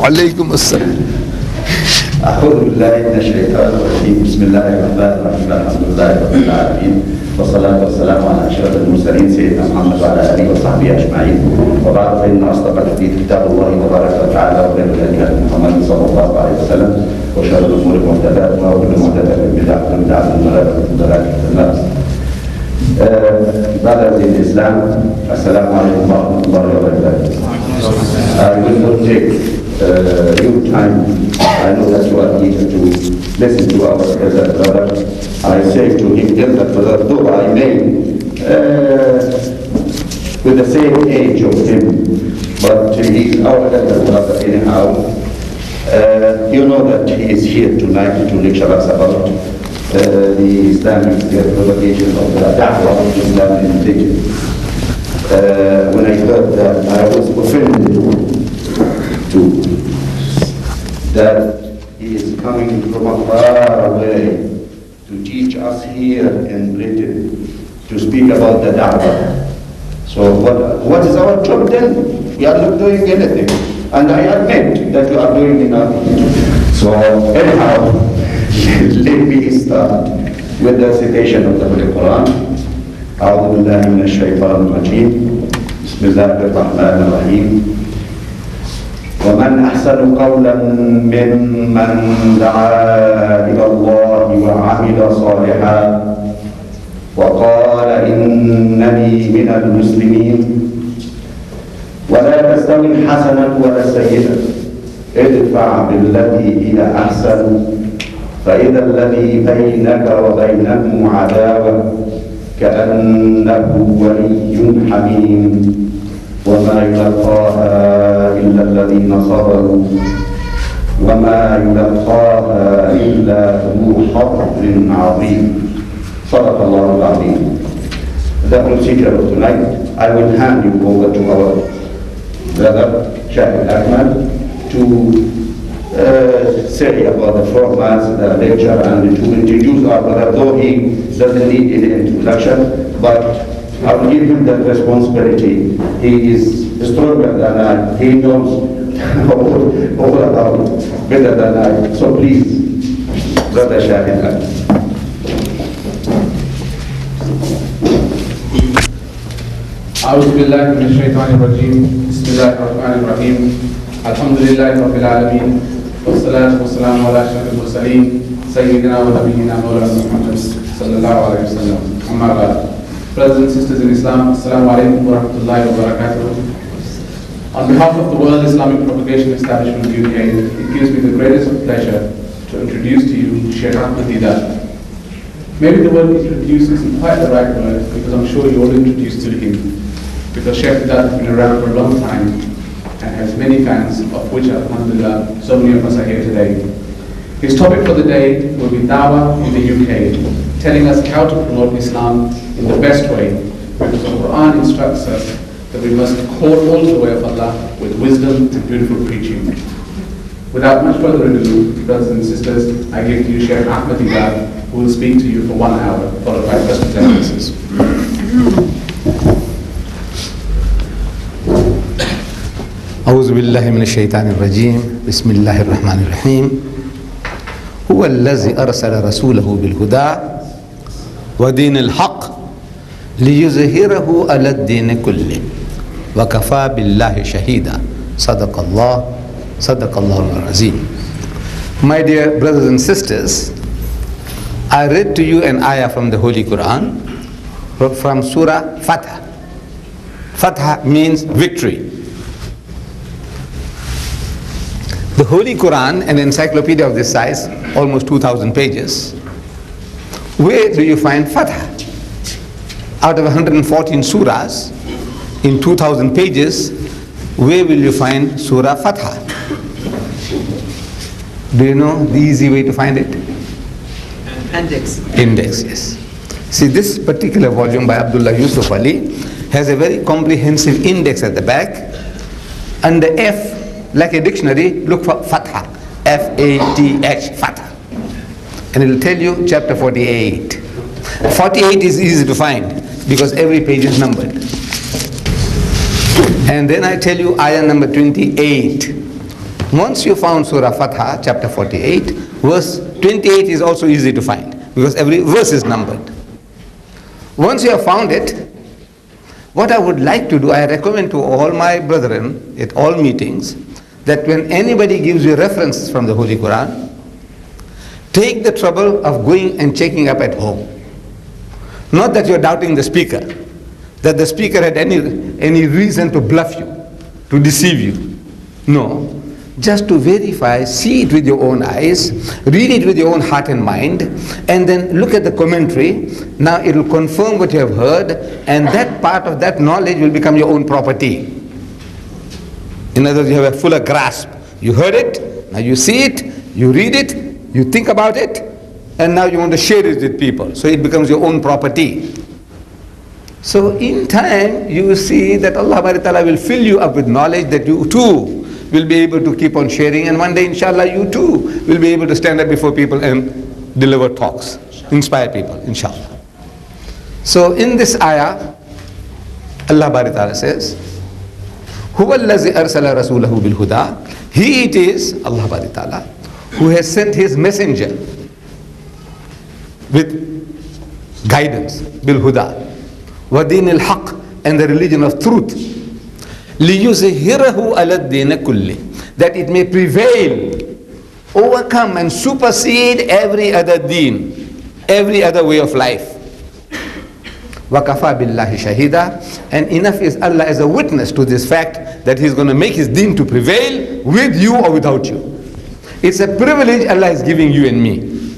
Alaykum assalam. أعوذ بالله من الشيطان الرجيم بسم الله الرحمن الرحيم الحمد لله رب العالمين والصلاة والسلام على أشرف المرسلين سيدنا محمد وعلى آله وصحبه أجمعين وبعد فإن أصدق الحديث كتاب الله تبارك وتعالى وخير الهدي هدي محمد صلى الله عليه وسلم وشر الأمور محدثاتها وكل محدثة بدعة وكل بدعة ضلالة في النار. Brothers in Islam, Assalamu alaikum wa rahmatullahi wa barakatuh. I will not take your time. I know that you are eager to listen to our elder brother. I say to him, elder brother, though I may with the same age of him, but he is our elder brother anyhow. You know that he is here tonight to lecture us about the Islamic propagation of the Da'wah of Islam in religion. When I heard that, I was offended too. That he is coming from a far away to teach us here in Britain to speak about the Da'wah. So what is our job then? We are not doing anything. And I admit that we are doing enough. So anyhow, let me start with the citation of the Holy Quran. أعوذ بالله من الشيطان الرجيم بسم الله الرحمن الرحيم ومن أحسن قولا ممن دعا إلى الله وعمل صالحا وقال إنني من المسلمين ولا تستوي الحسنة ولا السيئة ادفع بالتي هي أحسن فإذا الذي بينك وبينه عداوة كأنه ولي حميم وما يلقاها إلا الذين صبروا وما يلقاها إلا ذو حظ عظيم. صدق الله العظيم. The procedure of tonight, I will hand you over to our brother Sheikh Ahmed to say about the format, the lecture, and to introduce our brother, though he doesn't need any introduction, but I will give him that responsibility. He is stronger than I. He knows all about it better than I. So please, brother Shahid. أعوذ بالله من الشيطان الرجيم بسم الله الرحمن الرحيم الحمد لله رب العالمين والصلاة والسلام على أشرف المرسلين سيدنا ونبينا مولانا محمد صلى الله عليه وسلم. أما بعد. Brothers and sisters in Islam, Assalamu alaikum wa rahmatullahi wa barakatuh. On behalf of the World Islamic Propagation Establishment UK, it gives me the greatest of pleasure to introduce to you Sheikh Ahmed Deedat. Maybe the word introduce isn't quite the right word, because I'm sure you're all introduced to him. Because Sheikh Deedat has been around for a long time and has many fans, of which, alhamdulillah, so many of us are here today. His topic for the day will be Dawah in the UK, telling us how to promote Islam in the best way, because the Quran instructs us that we must call all to the way of Allah with wisdom and beautiful preaching. Without much further ado, brothers and sisters, I give to you Sheikh Ahmed Deedat, who will speak to you for 1 hour, followed by questions and answers. أعوذ بالله من الشيطان الرجيم بسم الله الرحمن الرحيم هو الذي أرسل رسوله بالهدى ودين الحق ليظهره على الدين كله وكفى بالله شهيدا صدق الله العظيم. My dear brothers and sisters, I read to you an ayah from the Holy Quran from Surah Fatah. Fatah means victory. The Holy Quran, an encyclopedia of this size, almost 2,000 pages. Where do you find Fatah? Out of 114 surahs, in 2,000 pages, where will you find Surah Fatah? Do you know the easy way to find it? Index, yes. See, this particular volume by Abdullah Yusuf Ali has a very comprehensive index at the back. Under F, like a dictionary, look for Fatha, F-A-T-H, Fatha. And it will tell you chapter 48. 48 is easy to find because every page is numbered. And then I tell you ayah number 28. Once you found Surah Fatha, chapter 48, verse 28 is also easy to find because every verse is numbered. Once you have found it, what I would like to do, I recommend to all my brethren at all meetings that when anybody gives you a reference from the Holy Quran, take the trouble of going and checking up at home. Not that you're doubting the speaker, that the speaker had any reason to bluff you, to deceive you. No. Just to verify, see it with your own eyes, read it with your own heart and mind, and then look at the commentary. Now it will confirm what you have heard, and that part of that knowledge will become your own property. In other words, you have a fuller grasp. You heard it, now you see it, you read it, you think about it, and now you want to share it with people. So it becomes your own property. So in time, you will see that Allah will fill you up with knowledge that you too will be able to keep on sharing, and one day inshallah you too will be able to stand up before people and deliver talks, inspire people, inshallah. So in this ayah, Allah Bari Ta'ala says, Huwa allazi arsala rasulahu bil huda. He it is, Allah Bari Ta'ala, who has sent his messenger with guidance, bil huda, wa dinil haq, and the religion of truth. لِيُزْهِرَهُ عَلَى الدِّينِ كُلِّهِ, that it may prevail, overcome and supersede every other deen, every other way of life. وَكَفَى بِاللَّهِ شَهِيدًا, and enough is Allah as a witness to this fact that He's going to make His deen to prevail with you or without you. It's a privilege Allah is giving you and me.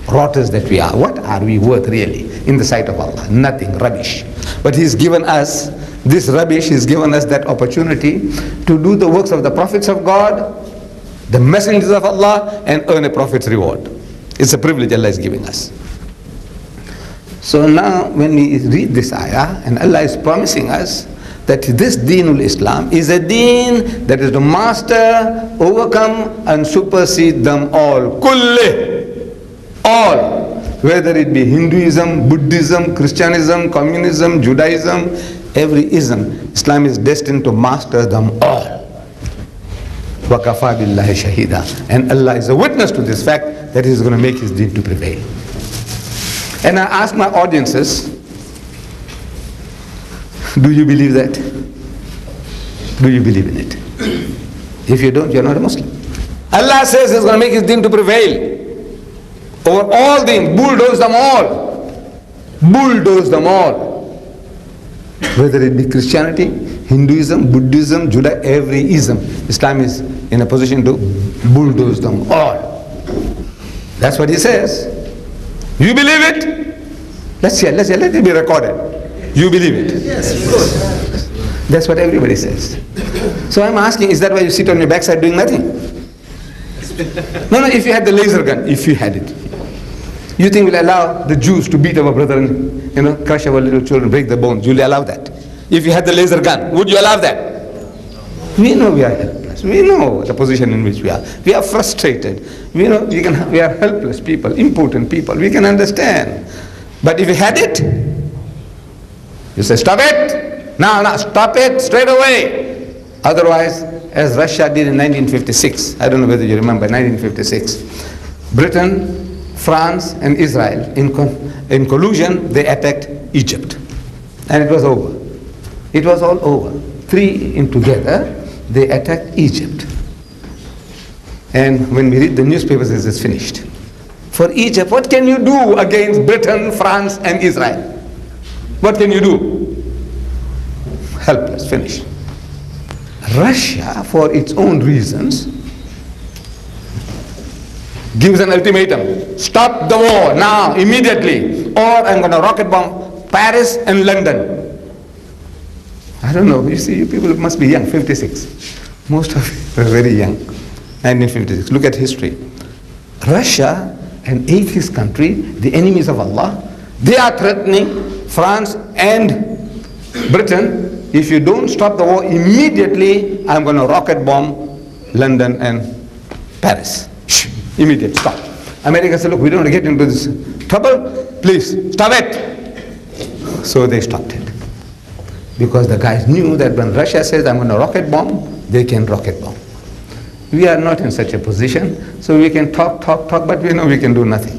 Rotters that we are. What are we worth really in the sight of Allah? Nothing, rubbish. But He's given us this rubbish, He's given us that opportunity to do the works of the prophets of God, the messengers of Allah, and earn a prophet's reward. It's a privilege Allah is giving us. So now when we read this ayah, and Allah is promising us that this Deenul Islam is a deen that is to master, overcome and supersede them all. Kulli, all. Whether it be Hinduism, Buddhism, Christianism, Communism, Judaism, every ism, Islam is destined to master them all. وَكَفَى بِاللَّهِ شَهِيدًا, and Allah is a witness to this fact that He is going to make His deen to prevail. And I ask my audiences, do you believe that? Do you believe in it? If you don't, you're not a Muslim. Allah says He's going to make His deen to prevail over all things, bulldoze them all. Bulldoze them all. Whether it be Christianity, Hinduism, Buddhism, Judaism, every ism, Islam is in a position to bulldoze them all. That's what He says. You believe it? Let's hear, let it be recorded. You believe it? Yes, of course. That's what everybody says. So I'm asking, is that why you sit on your backside doing nothing? No, if you had the laser gun, if you had it, you think we'll allow the Jews to beat our brother and crush our little children, break their bones? Will you allow that? If you had the laser gun, would you allow that? We know we are helpless. We know the position in which we are. We are frustrated. We know we are helpless people, impotent people. We can understand. But if you had it, you say, stop it. No, stop it straight away. Otherwise, as Russia did in 1956, I don't know whether you remember, 1956, Britain, France and Israel, in collusion, they attacked Egypt. And it was over. It was all over. Three in together, they attacked Egypt. And when we read the newspapers, this is finished. For Egypt, what can you do against Britain, France and Israel? What can you do? Helpless, finished. Russia, for its own reasons, gives an ultimatum. Stop the war now, immediately, or I'm going to rocket bomb Paris and London. I don't know, you see, you people must be young, 56. Most of you are very young, 1956. Look at history. Russia, an atheist country, the enemies of Allah, they are threatening France and Britain. If you don't stop the war immediately, I'm going to rocket bomb London and Paris. Immediate, stop. America said, look, we don't want to get into this trouble. Please, stop it. So they stopped it. Because the guys knew that when Russia says, I'm going to rocket bomb, they can rocket bomb. We are not in such a position, so we can talk, but we know we can do nothing.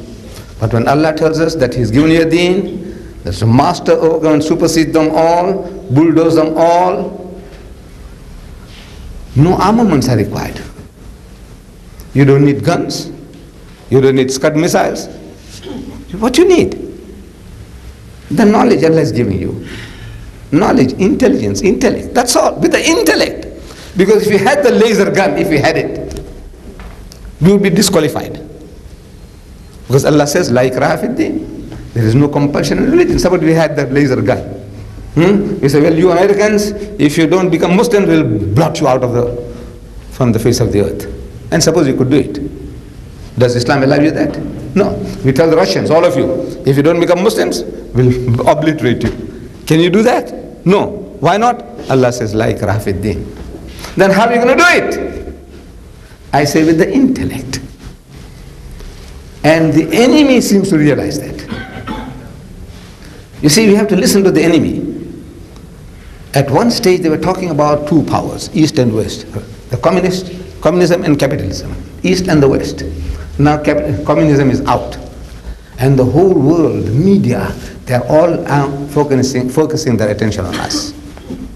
But when Allah tells us that He's given you a deen, there's a master over and supersede them all, bulldoze them all, no armaments are required. You don't need guns, you don't need Scud missiles. What you need? The knowledge Allah is giving you. Knowledge, intelligence, intellect, that's all, with the intellect. Because if you had the laser gun, if we had it, we would be disqualified. Because Allah says, La ikraha fid din. There is no compulsion in religion. Suppose we had that laser gun. We say, well, you Americans, if you don't become Muslim, we'll blot you out from the face of the earth. And suppose you could do it. Does Islam allow you that? No. We tell the Russians, all of you, if you don't become Muslims, we'll obliterate you. Can you do that? No. Why not? Allah says, La ikraha fid din. Then how are you going to do it? I say with the intellect. And the enemy seems to realize that. You see, we have to listen to the enemy. At one stage they were talking about two powers, East and West. The communism and capitalism. East and the West. Now communism is out. And the whole world, the media, they're all focusing their attention on us.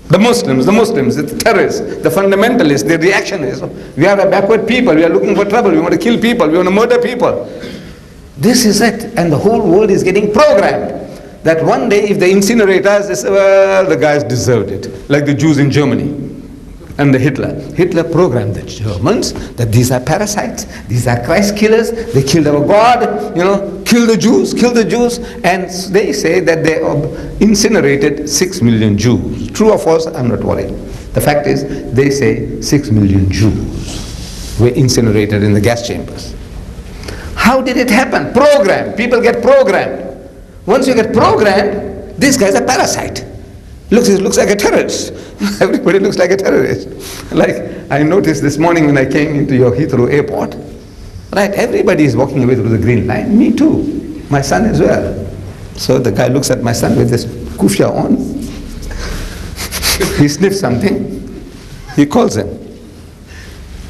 The Muslims, the terrorists, the fundamentalists, the reactionaries. We are a backward people, we are looking for trouble, we want to kill people, we want to murder people. This is it, and the whole world is getting programmed. That one day if they incinerate us, they say, well, the guys deserved it. Like the Jews in Germany and the Hitler. Hitler programmed the Germans that these are parasites, these are Christ killers, they killed our God, kill the Jews. And they say that they incinerated 6 million Jews. True or false, I'm not worried. The fact is, they say 6 million Jews were incinerated in the gas chambers. How did it happen? Programmed. People get programmed. Once you get programmed, this guy's a parasite. Looks like a terrorist. Everybody looks like a terrorist. Like I noticed this morning when I came into your Heathrow airport, right, everybody is walking away through the green line. Me too. My son as well. So the guy looks at my son with this kufia on. He sniffs something. He calls him.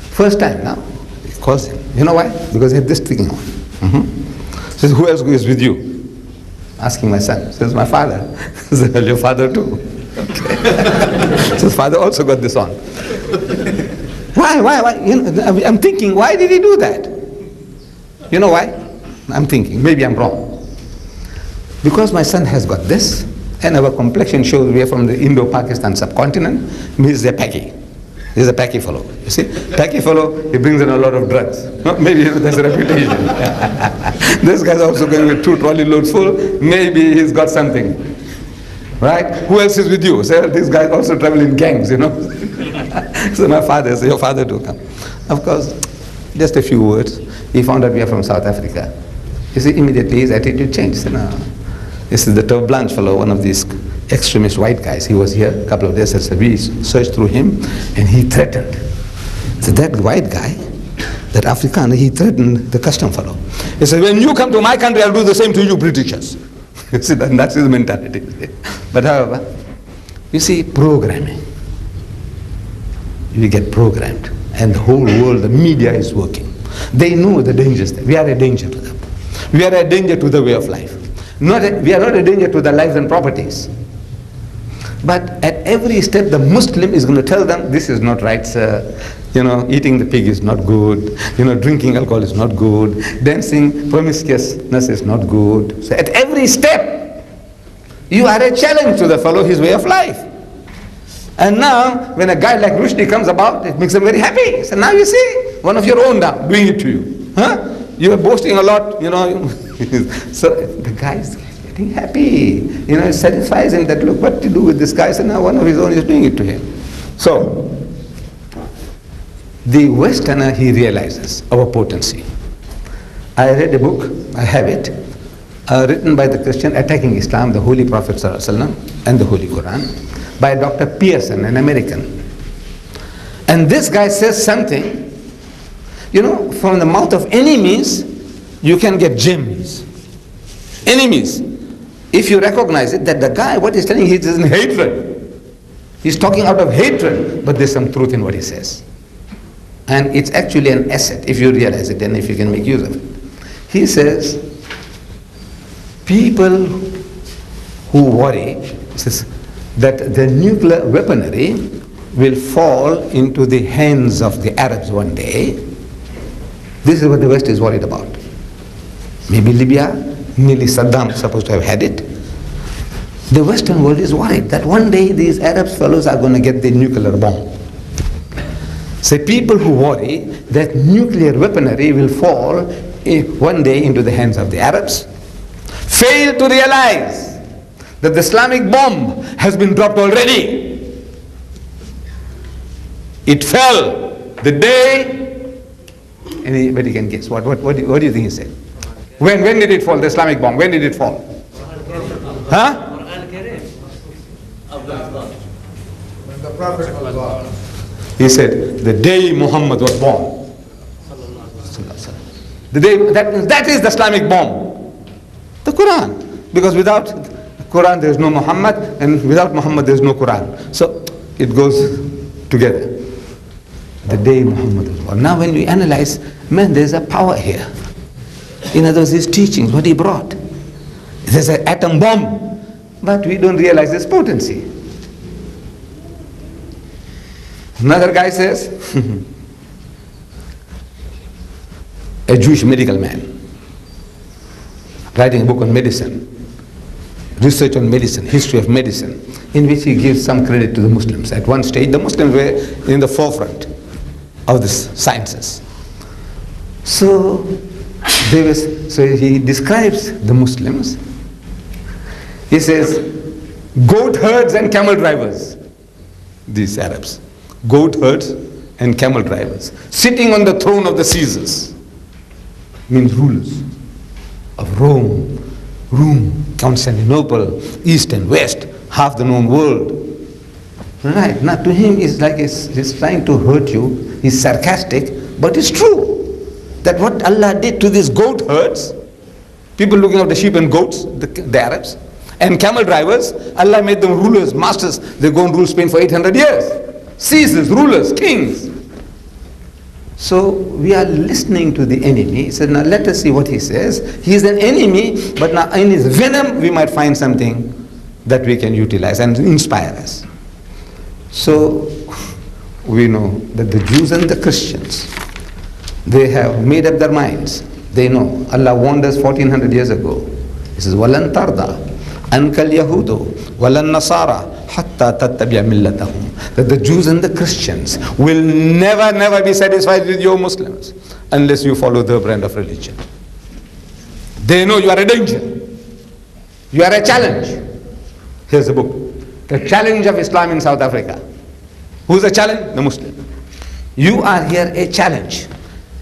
First time now. He calls him. You know why? Because he had this thing on. Says, who else is with you? Asking my son. Says, my father. Says, well, your father too. Okay. Says, father also got this on. Why? I'm thinking, why did he do that? You know why? I'm thinking, maybe I'm wrong. Because my son has got this, and our complexion shows we are from the Indo-Pakistan subcontinent, he's a Paki. He's a Paki fellow. You see? Paki fellow, he brings in a lot of drugs. No? Maybe that's a reputation. This guy's also going with 2 trolley loads full. Maybe he's got something. Right? Who else is with you? So this guy also travel in gangs, So my father said, your father too come. Of course, just a few words. He found out we are from South Africa. You see, immediately his attitude changed. He said, no, this is the Turf Blanche fellow, one of these extremist white guys. He was here a couple of days. So we searched through him and he threatened. So that white guy, that Afrikaner, he threatened the custom fellow. He said, when you come to my country, I'll do the same to you Britishers. You see, that's his mentality. But however, you see, programming. We get programmed. And the whole world, the media is working. They know the dangers. We are a danger to them. We are a danger to the way of life. We are not a danger to their lives and properties. But at every step, the Muslim is going to tell them, this is not right, sir. Eating the pig is not good. Drinking alcohol is not good. Dancing, promiscuousness is not good. So at every step, you are a challenge to the fellow, his way of life. And now, when a guy like Rushdie comes about, it makes them very happy. So now you see, one of your own now, doing it to you. You are boasting a lot, So the guy is getting happy. It satisfies him that, look what to do with this guy. So now one of his own is doing it to him. So, the Westerner, he realizes our potency. I read a book, I have it, written by the Christian attacking Islam, the Holy Prophet ﷺ and the Holy Quran, by Dr. Pearson, an American. And this guy says something, from the mouth of enemies, you can get gems. Enemies. If you recognize it, that the guy, what he's telling, he's in hatred. He's talking out of hatred, but there's some truth in what he says. And it's actually an asset if you realize it and if you can make use of it. He says, people who worry says, that the nuclear weaponry will fall into the hands of the Arabs one day. This is what the West is worried about. Maybe Libya, nearly Saddam is supposed to have had it. The Western world is worried that one day these Arab fellows are going to get the nuclear bomb. So people who worry that nuclear weaponry will fall one day into the hands of the Arabs fail to realize that the Islamic bomb has been dropped already. It fell the day, anybody can guess, what do you think he said? When did it fall, the Islamic bomb? When did it fall? Huh? When the Prophet was born. He said, the day Muhammad was born. The day, that is the Islamic bomb. The Quran. Because without Quran there is no Muhammad, and without Muhammad there is no Quran. So it goes together. The day Muhammad was born. Now when we analyze, man, there's a power here. In other words, his teachings, what he brought. There's an atom bomb, but we don't realize its potency. Another guy says, a Jewish medical man, writing a book on medicine, research on medicine, history of medicine, in which he gives some credit to the Muslims. At one stage, the Muslims were in the forefront of the sciences. So he describes the Muslims. He says, goat herds and camel drivers, these Arabs. Goat herds and camel drivers, sitting on the throne of the Caesars, means rulers of Rome, Constantinople, East and West, half the known world. Right, now to him it's like he's trying to hurt you, he's sarcastic, but it's true that what Allah did to these goat herds, people looking after sheep and goats, the Arabs, and camel drivers, Allah made them rulers, masters. They go and rule Spain for 800 years. Caesars, rulers, kings. So we are listening to the enemy. He said, now let us see what he says. He is an enemy, but now in his venom we might find something that we can utilize and inspire us. So we know that the Jews and the Christians, they have made up their minds. They know. Allah warned us 1400 years ago. He says, وَلَن تَرْضَى أَنْكَ الْيَهُودُ وَلَن نَصَارَى حَتَّى تَتَّبِعَ مِلَّتَهُمْ. That the Jews and the Christians will never be satisfied with your Muslims unless you follow their brand of religion. They know you are a danger. You are a challenge. Here's the book. The Challenge of Islam in South Africa. Who's the challenge? The Muslim. You are here a challenge.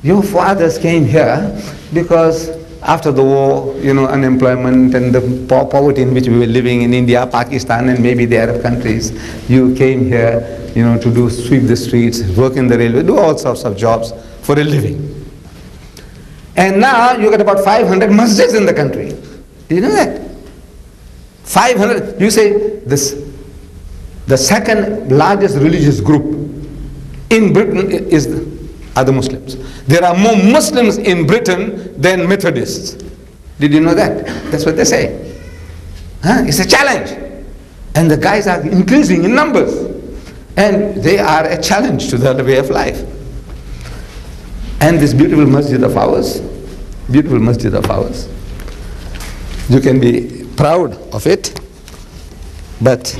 Your fathers came here because after the war, unemployment and the poverty in which we were living in India, Pakistan, and maybe the Arab countries, you came here, to sweep the streets, work in the railway, do all sorts of jobs for a living. And now you got about 500 masjids in the country. Do you know that? 500. You say the second largest religious group in Britain are the Muslims. There are more Muslims in Britain than Methodists. Did you know that? That's what they say. It's a challenge. And the guys are increasing in numbers. And they are a challenge to the way of life. And this beautiful masjid of ours, you can be proud of it, but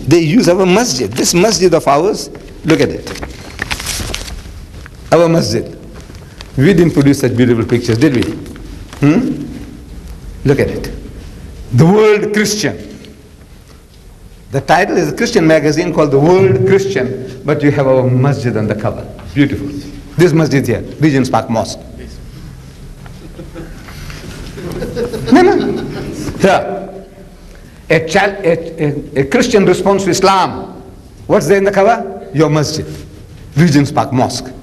they use our masjid. This masjid of ours, look at it. Our masjid. We didn't produce such beautiful pictures, did we? Look at it. The World Christian. The title is a Christian magazine called The World Christian, but you have our masjid on the cover. Beautiful. This masjid here, Regent's Park Mosque. No. Here. A Christian response to Islam. What's there in the cover? Your masjid. Regent's Park Mosque.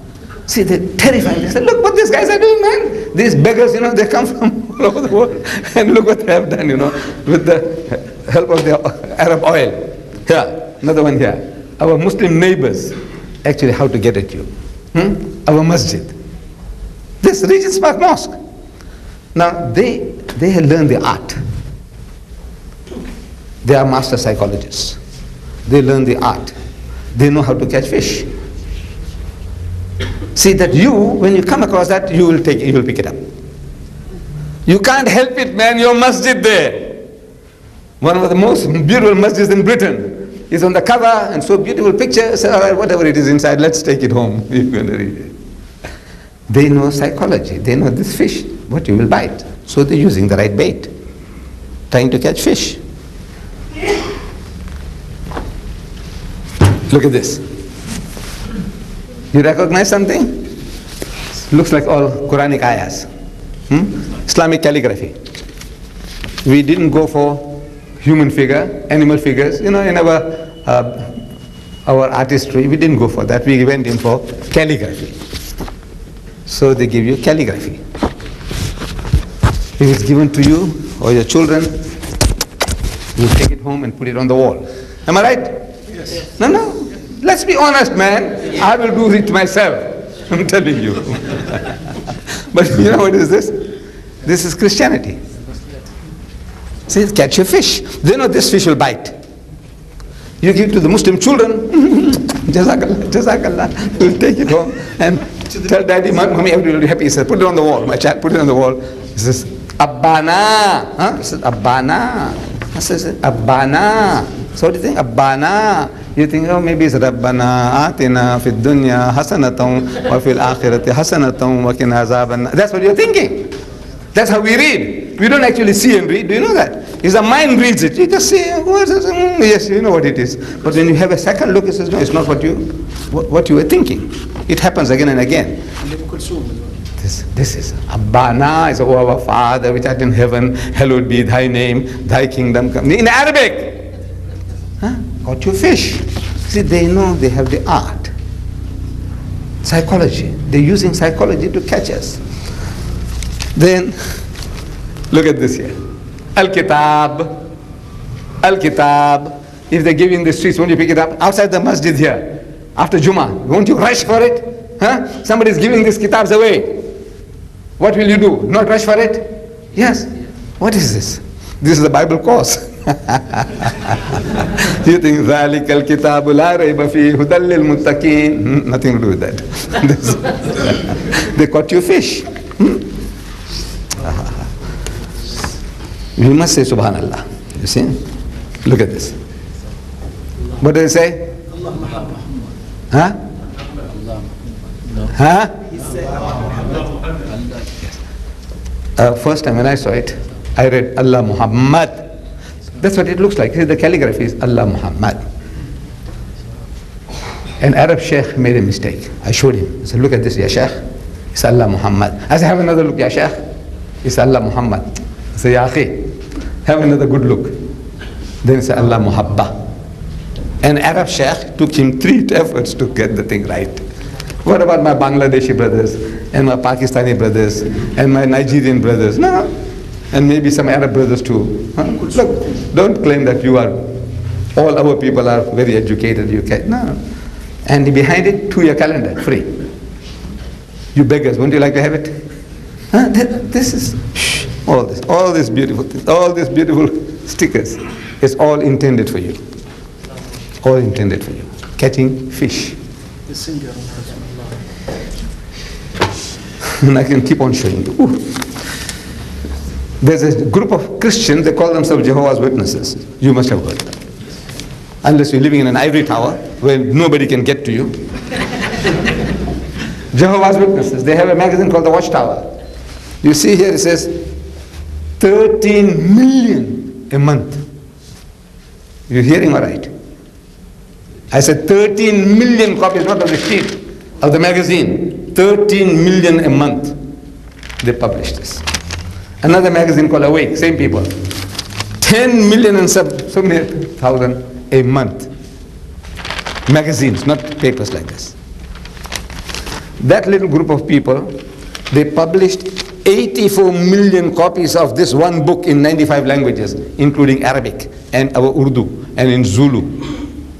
See, they're terrified. They say, look what these guys are doing, man. These beggars, they come from all over the world. And look what they have done, with the help of the Arab oil. Here, another one here. Our Muslim neighbors, actually how to get at you. Our masjid. This Regent's Park Mosque. Now, they have learned the art. They are master psychologists. They learn the art. They know how to catch fish. See that when you come across that, you will pick it up. You can't help it, man. Your masjid there. One of the most beautiful masjids in Britain is on the cover, and so beautiful picture. Say, all right, whatever it is inside, let's take it home. You're going to read it. They know psychology. They know this fish, what you will bite. So they're using the right bait, trying to catch fish. Look at this. You recognize something? Looks like all Quranic ayahs. Islamic calligraphy. We didn't go for human figure, animal figures. In our artistry, we didn't go for that. We went in for calligraphy. So they give you calligraphy. If it's given to you or your children, you take it home and put it on the wall. Am I right? Yes. No. Let's be honest, man. I will do it myself. I'm telling you. But you know what is this? This is Christianity. See, catch a fish. They know this fish will bite. You give it to the Muslim children, Jazakallah, Jazakallah. You'll take it home and tell daddy, mommy, everybody will be happy. He says, put it on the wall. My child, put it on the wall. He says, Abbana. Huh? He says, Abbana. He says, Abbana. So what do you think? Abbana. You think, oh, maybe it's Rabbana atina fid dunya hasanatan wa fil akhirati hasanatan wa qina azaban. That's what you're thinking. That's how we read. We don't actually see and read. Do you know that? It's the mind reads it. You just say, yes, you know what it is. But when you have a second look, it says, no, it's not what you were thinking. It happens again and again. This is Abbana, is our Father which art in heaven, hallowed be thy name, thy kingdom come. In Arabic. Caught your fish. See, they know they have the art. Psychology. They're using psychology to catch us. Then, look at this here. Al-Kitab. Al-Kitab. If they're giving the streets, won't you pick it up? Outside the masjid here, after Jummah, won't you rush for it? Huh? Somebody's giving these kitabs away. What will you do? Not rush for it? Yes. What is this? This is a Bible course. You think ذَلِكَ الْكِتَابُ لَا رَيْبَ فِيهِ هُدًى لِلْمُتَّقِينَ? Nothing to do with that. They caught you fish. We must say Subhanallah. You see? Look at this. What do they say? Huh? Huh? First time when I saw it, I read Allah Muhammad. That's what it looks like. See, the calligraphy is Allah Muhammad. An Arab sheikh made a mistake. I showed him. I said, look at this, Ya Sheikh. It's Allah Muhammad. I said, have another look, Ya Sheikh. It's Allah Muhammad. I said, Ya Akhi, have another good look. Then it's Allah Muhabba. An Arab sheikh took him 3 efforts to get the thing right. What about my Bangladeshi brothers and my Pakistani brothers and my Nigerian brothers? No. And maybe some Arab brothers too. Huh? Look, don't claim that you are, all our people are very educated. You can, no. And behind it, 2-year calendar, free. You beggars, wouldn't you like to have it? Huh? This is, all this beautiful things, all these beautiful stickers, it's all intended for you. All intended for you. Catching fish. And I can keep on showing you. Ooh. There's a group of Christians, they call themselves Jehovah's Witnesses. You must have heard them. Unless you're living in an ivory tower where nobody can get to you. Jehovah's Witnesses, they have a magazine called The Watchtower. You see here it says 13 million a month. You're hearing all right? I said 13 million copies, not of the sheet, of the magazine. 13 million a month. They publish this. Another magazine called Awake, same people. 10 million and so many thousand a month. Magazines, not papers like this. That little group of people, they published 84 million copies of this one book in 95 languages, including Arabic and our Urdu and in Zulu.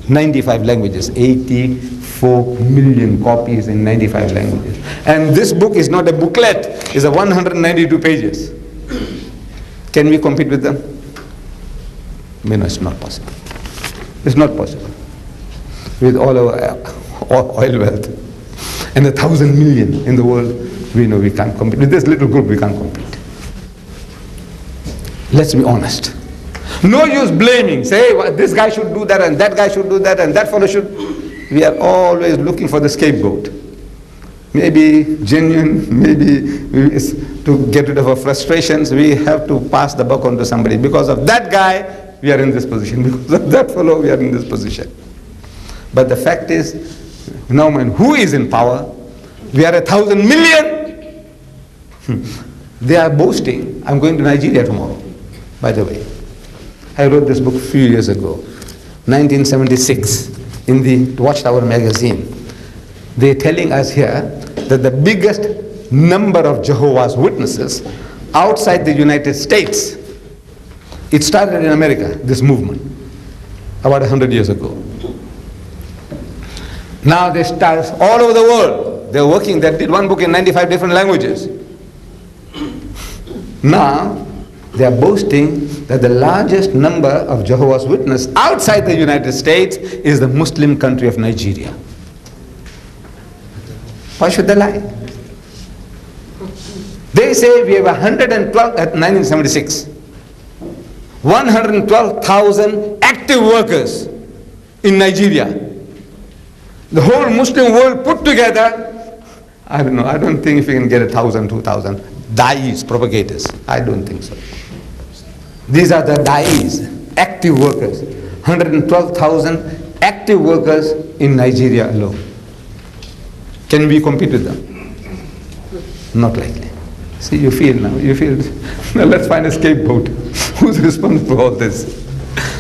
95 languages, 84 4 million copies in 95 languages. And this book is not a booklet, it's a 192 pages. Can we compete with them? No, it's not possible. It's not possible. With all our oil wealth and 1,000 million in the world, we know we can't compete. With this little group, we can't compete. Let's be honest. No use blaming. Say, well, this guy should do that, and that guy should do that, and that fellow should. We are always looking for the scapegoat. Maybe genuine, maybe to get rid of our frustrations, we have to pass the buck on to somebody. Because of that guy, we are in this position. Because of that fellow, we are in this position. But the fact is, no man who is in power, we are 1,000 million. They are boasting. I'm going to Nigeria tomorrow, by the way. I wrote this book a few years ago, 1976, in the Watchtower magazine. They're telling us here that the biggest number of Jehovah's Witnesses outside the United States, it started in America, this movement, about 100 years ago. Now they start all over the world. They're working, they did one book in 95 different languages. Now, they are boasting that the largest number of Jehovah's Witnesses outside the United States is the Muslim country of Nigeria. Why should they lie? They say we have 112, at 1976, 112,000 active workers in Nigeria. The whole Muslim world put together, I don't know, I don't think if you can get 1,000, 2,000 da'is, propagators. I don't think so. These are the da'is, active workers. 112,000 active workers in Nigeria alone. Can we compete with them? Not likely. See, you feel now, now let's find a scapegoat. Who's responsible for all this?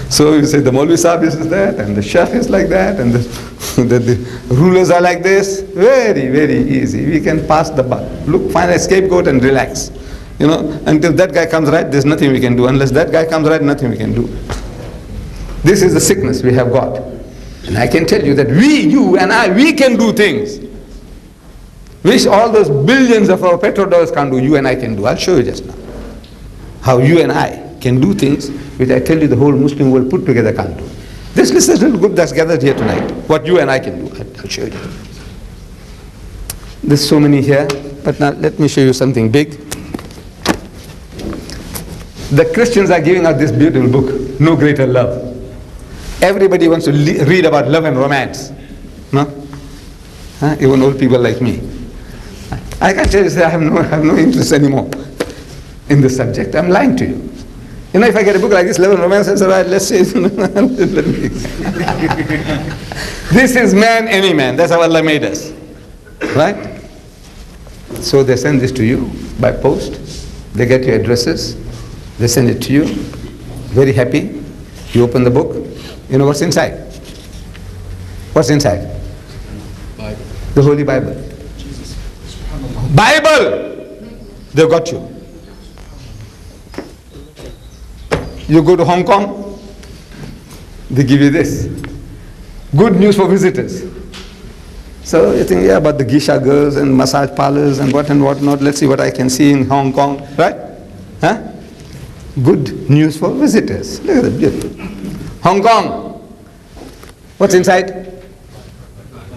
So you say the Maulvi Sahib is that, and the Sheikh is like that, and the rulers are like this. Very, very easy. We can pass the buck. Look, find a scapegoat and relax. You know, until that guy comes right, there's nothing we can do. Unless that guy comes right, nothing we can do. This is the sickness we have got. And I can tell you that we, you and I, we can do things which all those billions of our petrodollars can't do, you and I can do. I'll show you just now how you and I can do things which I tell you the whole Muslim world put together can't do. This is a little group that's gathered here tonight. What you and I can do, I'll show you. There's so many here, but now let me show you something big. The Christians are giving out this beautiful book, No Greater Love. Everybody wants to read about love and romance. No? Huh? Even old people like me. I can tell you, I have no interest anymore in this subject. I'm lying to you. You know, if I get a book like this, Love and Romance, I say, right, let's say, this is man, any man. That's how Allah made us. Right? So they send this to you by post. They get your addresses. They send it to you. Very happy. You open the book. You know what's inside? What's inside? Bible. The Holy Bible. Bible! They've got you. You go to Hong Kong, they give you this. Good news for visitors. So you think, yeah, about the geisha girls and massage parlors and what not. Let's see what I can see in Hong Kong, right? Huh? Good news for visitors. Look at the beautiful. Hong Kong. What's inside?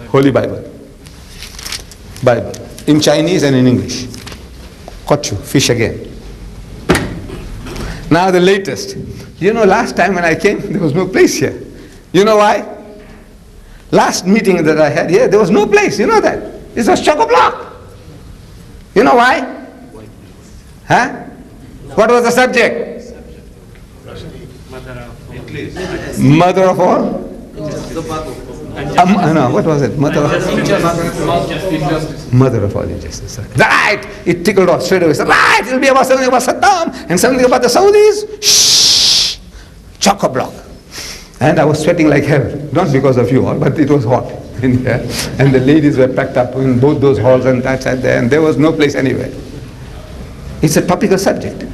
Holy Bible. Bible. In Chinese and in English. Caught you, fish again. Now the latest. You know, last time when I came, there was no place here. You know why? Last meeting that I had here, there was no place. You know that? It was chock-a-block. You know why? Huh? What was the subject? Mother of all? No, what was it? Mother of all injustice. Right! It tickled off straight away. Right! It'll be about something about Saddam and something about the Saudis. Shh! Chock-a-block. And I was sweating like hell. Not because of you all, but it was hot in here. And the ladies were packed up in both those halls and that side there, and there was no place anywhere. It's a topical subject.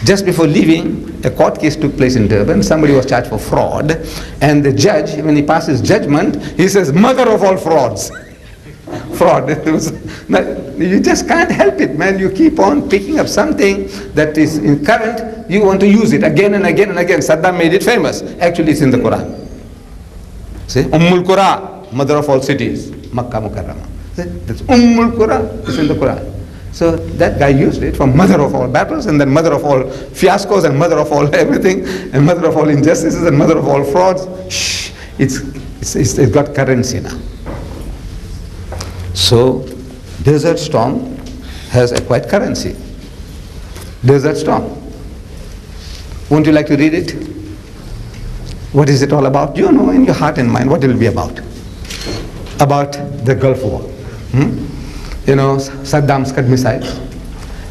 Just before leaving, a court case took place in Durban. Somebody was charged for fraud, and the judge, when he passes judgment, he says, mother of all frauds. Fraud. You just can't help it, man. You keep on picking up something that is in current, you want to use it again and again and again. Saddam made it famous. Actually, it's in the Quran. See, Ummul Qura, mother of all cities, Makkah Mukarramah. That's Ummul Qura, it's in the Quran. So that guy used it for mother of all battles, and then mother of all fiascos, and mother of all everything, and mother of all injustices, and mother of all frauds. Shh, it's got currency now. So Desert Storm has acquired currency. Desert Storm. Won't you like to read it? What is it all about? You know in your heart and mind what it will be about. About the Gulf War. You know, Saddam's Scud missiles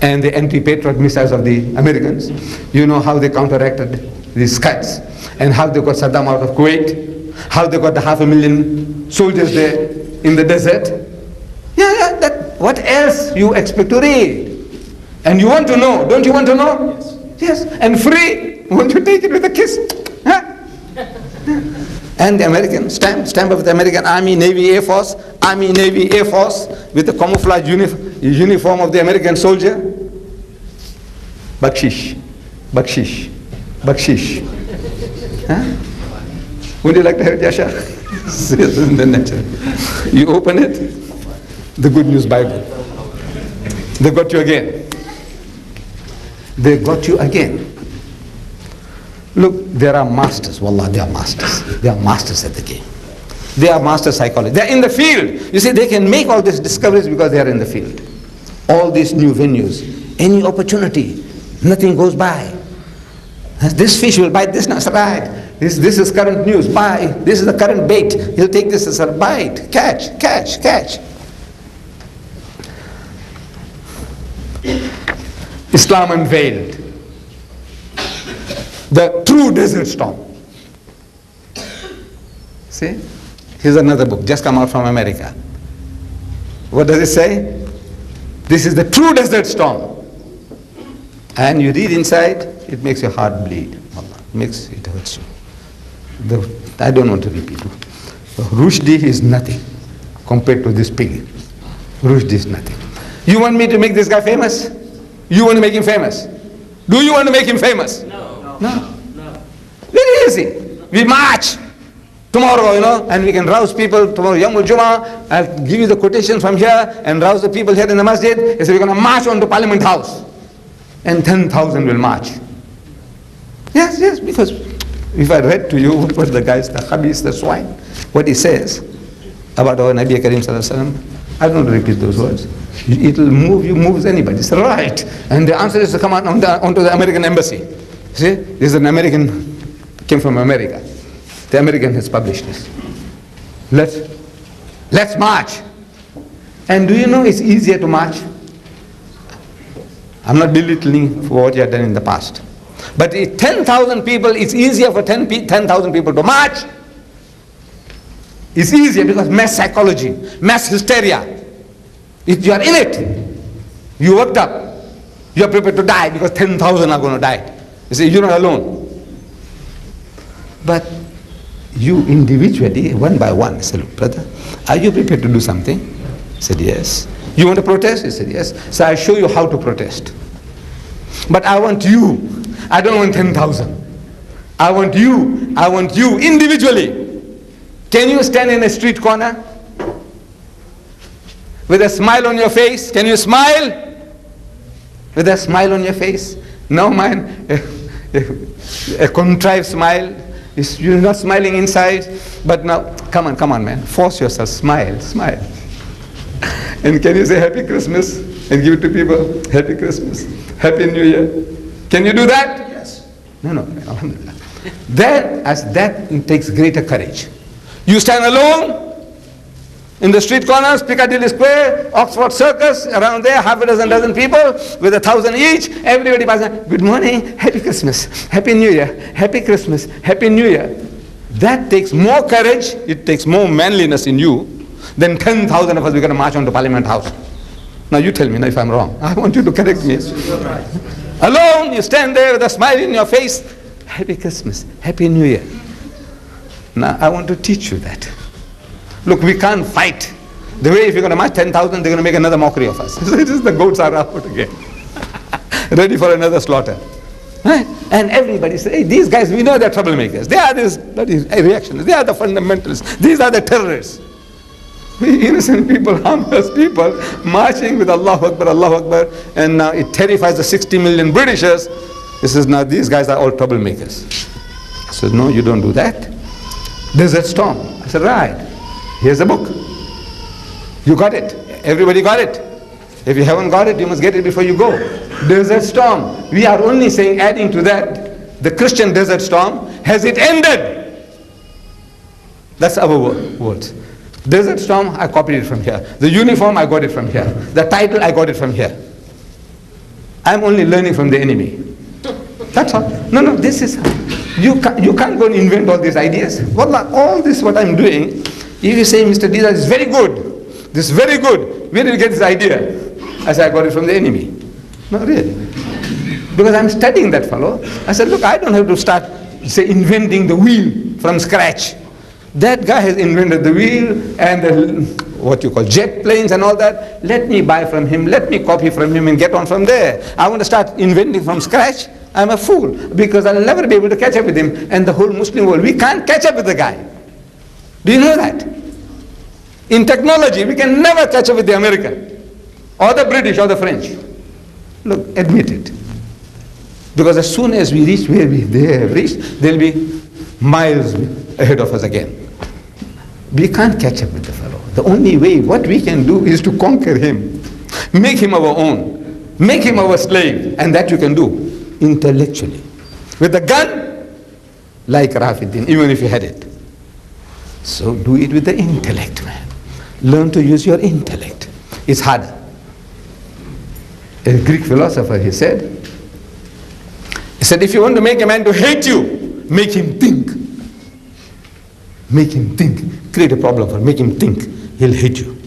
and the anti-patriot missiles of the Americans. You know how they counteracted these Scuds, and how they got Saddam out of Kuwait, how they got the 500,000 soldiers there in the desert. Yeah, what else you expect to read? And you want to know, don't you want to know? Yes. And free, won't you take it with a kiss? Huh? And the American stamp of the American Army, Navy, Air Force, Army, Navy, Air Force, with the camouflage uniform of the American soldier. Bakshish, bakshish, bakshish. Huh? Would you like to have it, Yasha? In the nature. You open it, the Good News Bible. They got you again. They got you again. Look, there are masters. Wallah, they are masters. They are masters at the game. They are master psychologists. They are in the field. You see, they can make all these discoveries because they are in the field. All these new venues, any opportunity, nothing goes by. This fish will bite this now, right? This is current news. Buy. This is the current bait. He'll take this as a bite. Catch, catch, catch. Islam unveiled the true desert storm. See? Here's another book, just come out from America. What does it say? This is the true desert storm. And you read inside, it makes your heart bleed. It hurts you. I don't want to repeat it. Rushdie is nothing compared to this pig. Rushdie is nothing. You want me to make this guy famous? You want to make him famous? Do you want to make him famous? No. Very easy. We march tomorrow, and we can rouse people tomorrow. Yawmul Jummah, I'll give you the quotation from here and rouse the people here in the masjid. He said, we're going to march on to Parliament House. And 10,000 will march. Yes, because if I read to you what the guys, the khabis, the swine, what he says about our Nabi Karim Sallallahu Alaihi Wasallam, I don't repeat those words. It will move you, moves anybody. It's right. And the answer is to come onto the American embassy. See, this is an American, came from America. The American has published this. Let's march. And do you know it's easier to march? I'm not belittling for what you have done in the past. But 10,000 people, it's easier for 10,000 people to march. It's easier because mass psychology, mass hysteria. If you are in it, you worked up. You are prepared to die because 10,000 are going to die. You see, you're not alone. But you individually, one by one, I said, look, brother, are you prepared to do something? He said, yes. You want to protest? He said, yes. So I show you how to protest. But I want you. I don't want 10,000. I want you individually. Can you stand in a street corner with a smile on your face? Can you smile? With a smile on your face? No, man. A contrived smile. You're not smiling inside. But now, come on, man. Force yourself. Smile. And can you say Happy Christmas and give it to people? Happy Christmas. Happy New Year. Can you do that? Yes. No, alhamdulillah. That takes greater courage. You stand alone in the street corners, Piccadilly Square, Oxford Circus, around there, half a dozen people with 1,000 each. Everybody passes. Good morning, Happy Christmas, Happy New Year, Happy Christmas, Happy New Year. That takes more courage, it takes more manliness in you than 10,000 of us, we're going to march on to Parliament House. Now you tell me now if I'm wrong. I want you to correct me. Alone, you stand there with a smile in your face. Happy Christmas, Happy New Year. Now, I want to teach you that. Look, we can't fight. The way if you're going to march 10,000, they're going to make another mockery of us. So it is the goats are out again. Ready for another slaughter. Right? And everybody says, hey, these guys, we know they're troublemakers. They are these reactionaries. They are the fundamentalists. These are the terrorists. We innocent people, harmless people, marching with Allahu Akbar, and now it terrifies the 60 million Britishers. He says, now these guys are all troublemakers. I said, no, you don't do that. Desert Storm. I said, right. Here's a book. You got it. Everybody got it. If you haven't got it, you must get it before you go. Desert Storm. We are only saying, adding to that, the Christian Desert Storm, has it ended? That's our words. Desert Storm, I copied it from here. The uniform, I got it from here. The title, I got it from here. I'm only learning from the enemy. That's all. No, this is, you can't go and invent all these ideas. Wallah, all this what I'm doing, if you say, Mr. Deedat is very good, this is very good, where did you get this idea? I said, I got it from the enemy. Not really. Because I'm studying that fellow. I said, look, I don't have to start, say, inventing the wheel from scratch. That guy has invented the wheel and the, what you call jet planes and all that. Let me buy from him, let me copy from him and get on from there. I want to start inventing from scratch. I'm a fool because I'll never be able to catch up with him and the whole Muslim world. We can't catch up with the guy. Do you know that? In technology, we can never catch up with the American or the British or the French. Look, admit it. Because as soon as we reach where they have reached, they'll be miles ahead of us again. We can't catch up with the fellow. The only way, what we can do is to conquer him, make him our own, make him our slave, and that you can do intellectually. With a gun, like Rafiddin, even if you had it. So do it with the intellect, man. Learn to use your intellect. It's harder. A Greek philosopher, he said, if you want to make a man to hate you, make him think. Make him think. Create a problem for him. Make him think. He'll hate you.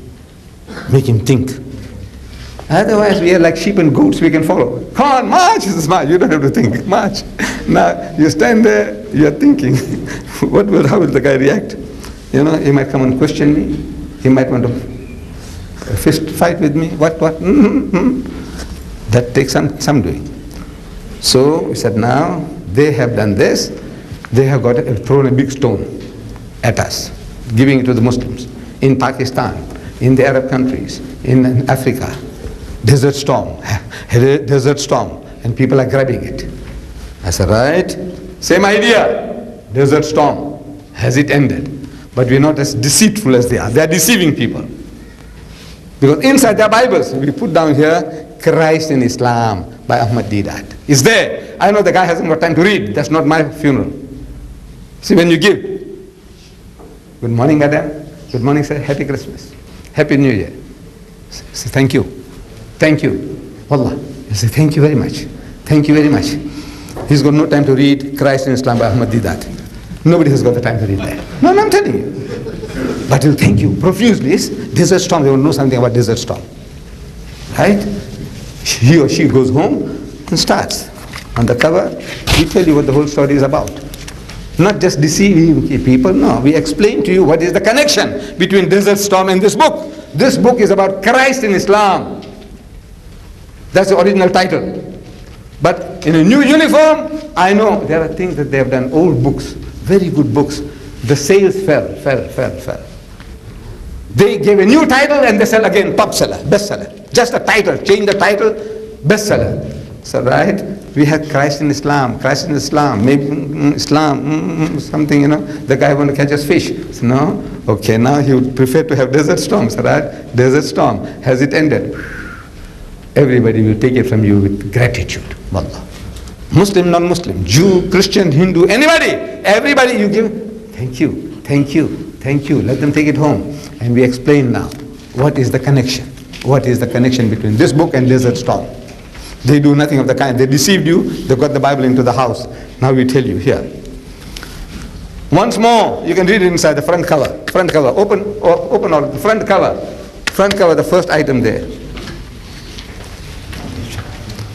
Make him think. Otherwise, we are like sheep and goats. We can follow. Come on, march. He says, march. You don't have to think. March. Now, you stand there. You're thinking. How will the guy react? You know, he might come and question me. He might want to fist fight with me. What? That takes some doing. So we said, now they have done this. They have thrown a big stone at us, giving it to the Muslims in Pakistan, in the Arab countries, in Africa. Desert storm, and people are grabbing it. I said, right, same idea, desert storm. Has it ended? But we're not as deceitful as they are. They are deceiving people. Because inside their Bibles, we put down here, Christ in Islam by Ahmed Deedat. It's there. I know the guy hasn't got time to read. That's not my funeral. See, when you give, good morning, madam. Good morning, sir. Happy Christmas. Happy New Year. Say, thank you. Thank you. Wallah. You say, thank you very much. Thank you very much. He's got no time to read Christ in Islam by Ahmed Deedat. Nobody has got the time to read that. No, I'm telling you. But he'll thank you profusely. It's desert storm. They will know something about desert storm. Right? He or she goes home and starts. On the cover, we tell you what the whole story is about. Not just deceiving people, no. We explain to you what is the connection between Desert Storm and this book. This book is about Christ in Islam. That's the original title. But in a new uniform, I know there are things that they have done, old books, very good books. The sales fell. They gave a new title and they sell again, top seller, bestseller. Just a title, change the title, bestseller. So right, we had Christ in Islam, maybe Islam, something, you know, the guy want to catch us fish. So no, okay, now he would prefer to have Desert Storm, so right, Desert Storm, has it ended? Everybody will take it from you with gratitude, wallah. Muslim, non-Muslim, Jew, Christian, Hindu, anybody, everybody you give, thank you, let them take it home. And we explain now, what is the connection? What is the connection between this book and Desert Storm? They do nothing of the kind. They deceived you. They got the Bible into the house. Now we tell you here. Once more, you can read it inside the front cover. Front cover. Open all the front cover. Front cover, the first item there.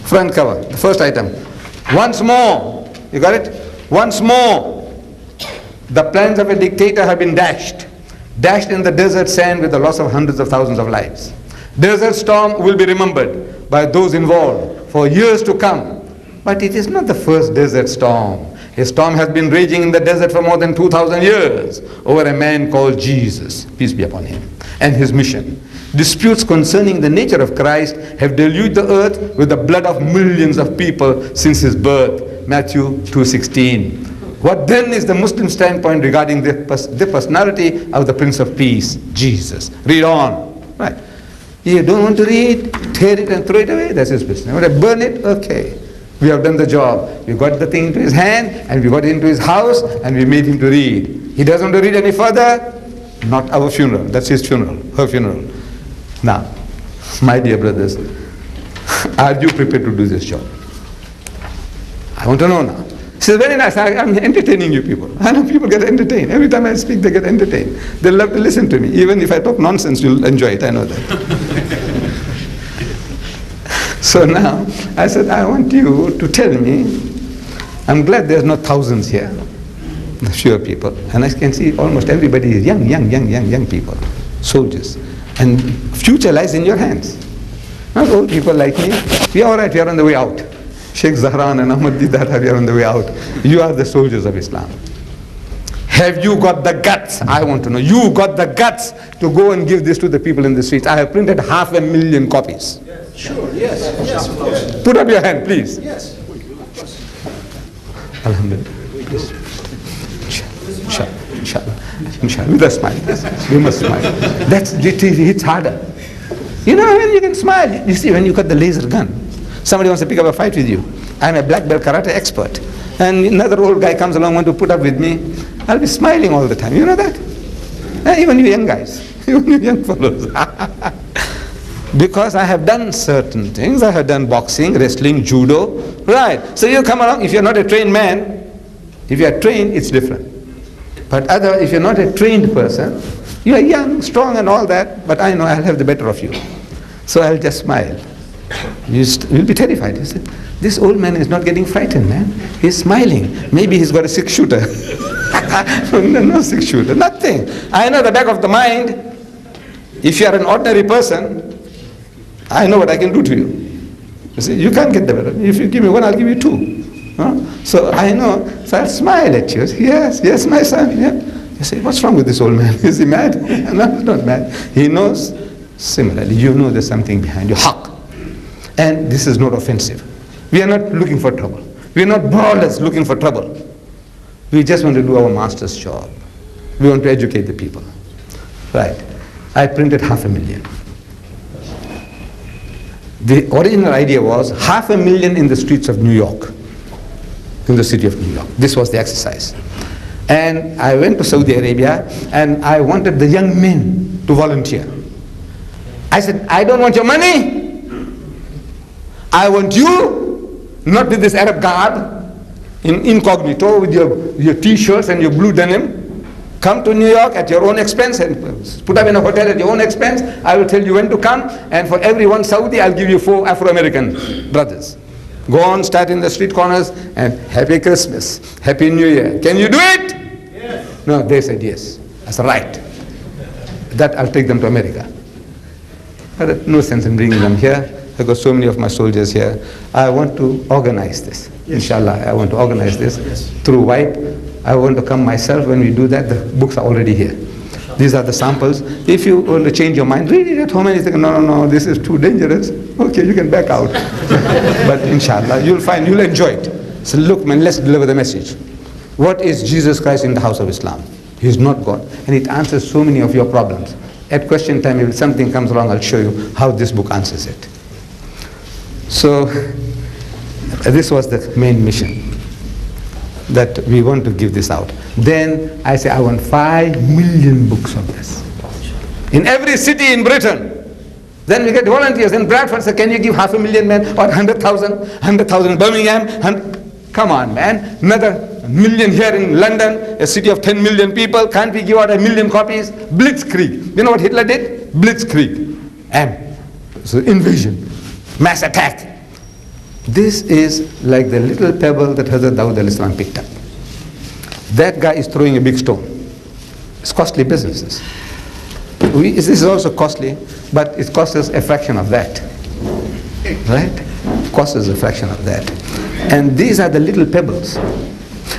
Front cover, the first item. Once more, you got it? Once more, the plans of a dictator have been dashed. Dashed in the desert sand with the loss of hundreds of thousands of lives. Desert storm will be remembered by those involved for years to come. But it is not the first desert storm. A storm has been raging in the desert for more than 2,000 years over a man called Jesus, peace be upon him, and his mission. Disputes concerning the nature of Christ have deluged the earth with the blood of millions of people since his birth. Matthew 2:16. What then is the Muslim standpoint regarding the personality of the Prince of Peace, Jesus? Read on. Right. You don't want to read? Tear it and throw it away. That's his business. You want to burn it? Okay. We have done the job. We got the thing into his hand and we got it into his house and we made him to read. He doesn't want to read any further. Not our funeral. That's his funeral. Her funeral. Now, my dear brothers, are you prepared to do this job? I want to know now. He says, very nice, I'm entertaining you people. I know people get entertained. Every time I speak, they get entertained. They love to listen to me. Even if I talk nonsense, you'll enjoy it, I know that. So now, I said, I want you to tell me, I'm glad there's not thousands here, fewer people. And I can see almost everybody is young people, soldiers. And future lies in your hands. Not old people like me. We are all right, we are on the way out. Sheikh Zahran and Ahmed Deedat, we are on the way out. You are the soldiers of Islam. Have you got the guts? I want to know. You got the guts to go and give this to the people in the streets. I have printed 500,000 copies. Yes. Sure, yes, yes, of course. Put up your hand, please. Yes. Alhamdulillah. Inshallah. With a smile. You must smile. That's it's harder. You know when you can smile. You see when you got the laser gun. Somebody wants to pick up a fight with you. I'm a black belt karate expert. And another old guy comes along, wants to put up with me. I'll be smiling all the time. You know that? Even you young guys. Even you young fellows. Because I have done certain things. I have done boxing, wrestling, judo. Right. So you come along. If you're not a trained man, if you're trained, it's different. But if you're not a trained person, you are young, strong and all that, but I know I'll have the better of you. So I'll just smile. You'll be terrified. You say, this old man is not getting frightened, man. He's smiling. Maybe he's got a 6-shooter. No 6-shooter, nothing. I know the back of the mind, if you are an ordinary person, I know what I can do to you. You see, you can't get the better. If you give me one, I'll give you 2. So I know, so I'll smile at you. Yes, my son. Yeah. You say, what's wrong with this old man? Is he mad? No, he's not mad. He knows. Similarly, you know there's something behind you. Haqq. And this is not offensive. We are not looking for trouble. We are not brawlers looking for trouble. We just want to do our master's job. We want to educate the people. Right. I printed 500,000. The original idea was 500,000 in the streets of New York. In the city of New York. This was the exercise. And I went to Saudi Arabia and I wanted the young men to volunteer. I said, I don't want your money. I want you, not with this Arab garb, in incognito with your t-shirts and your blue denim. Come to New York at your own expense and put up in a hotel at your own expense. I will tell you when to come, and for every one Saudi, I'll give you 4 Afro-American brothers. Go on, start in the street corners, and Happy Christmas, Happy New Year. Can you do it? Yes. No, they said yes. That's right. That I'll take them to America. But no sense in bringing them here. I've got so many of my soldiers here. I want to organize this. Yes. Inshallah, I want to organize this through WIPE. I want to come myself. When we do that, the books are already here. These are the samples. If you want to change your mind, read it at home and you think, no, this is too dangerous. Okay, you can back out. But inshallah, you'll enjoy it. So look, man, let's deliver the message. What is Jesus Christ in the house of Islam? He is not God. And it answers so many of your problems. At question time, if something comes along, I'll show you how this book answers it. So, this was the main mission, that we want to give this out. Then I say, I want 5 million books of this. In every city in Britain. Then we get volunteers. In Bradford, say, can you give 500,000 men? Or 100,000? 100,000 in Birmingham? Come on, man. Another million here in London, a city of 10 million people. Can't we give out 1 million copies? Blitzkrieg. You know what Hitler did? Blitzkrieg. So invasion. Mass attack. This is like the little pebble that Hazrat Dawud al-Islam picked up. That guy is throwing a big stone. It's costly businesses. This is also costly, but it costs us a fraction of that. Right? It costs us a fraction of that. And these are the little pebbles